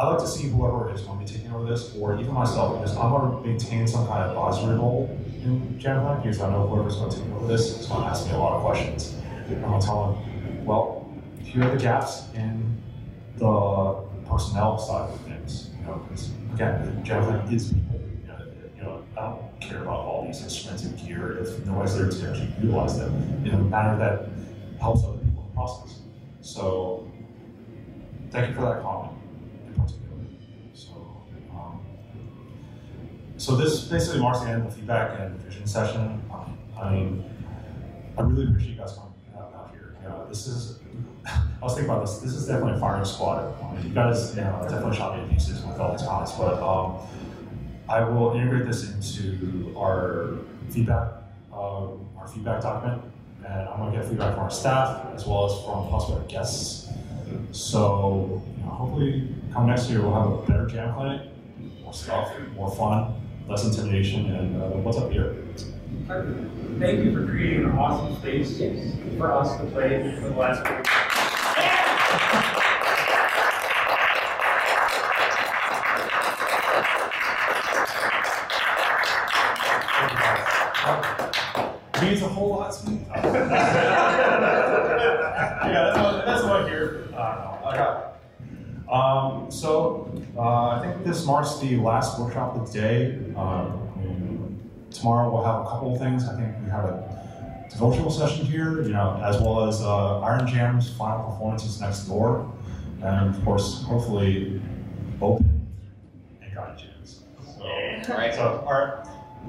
like to see whoever is going to be taking over this, or even myself, because I'm going to maintain some kind of advisory role in Jam Clinic, because I know whoever's going to take over this is going to ask me a lot of questions. And I'm going to tell them, well, here are the gaps in the personnel side of things. Because again, Jam Clinic is people. I don't care about all these instruments and gear if nobody's there to actually utilize them in a manner that helps other people in the process. So, thank you for that comment in particular. So this basically marks the end of the feedback and vision session. I really appreciate you guys coming out here. This is, I was thinking about this. This is definitely a firing squad. You guys, definitely shot me to pieces with all these comments, but I will integrate this into our feedback document, and I'm going to get feedback from our staff as well as from possible guests. So hopefully, come next year, we'll have a better Jam Clinic, more stuff, more fun, less intimidation, and what's up here? Thank you for creating an awesome space for us to play for the last week. Means a whole lot to me. That's what I hear. I think this marks the last workshop of the day. Tomorrow we'll have a couple of things. I think we have a devotional session here, as well as Iron Jam's final performances next door, and of course, hopefully, open and guided jams. All right.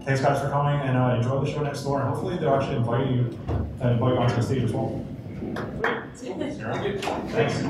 Thanks guys for coming, and enjoy the show next door, and hopefully they'll actually invite you onto the stage as well. Thanks.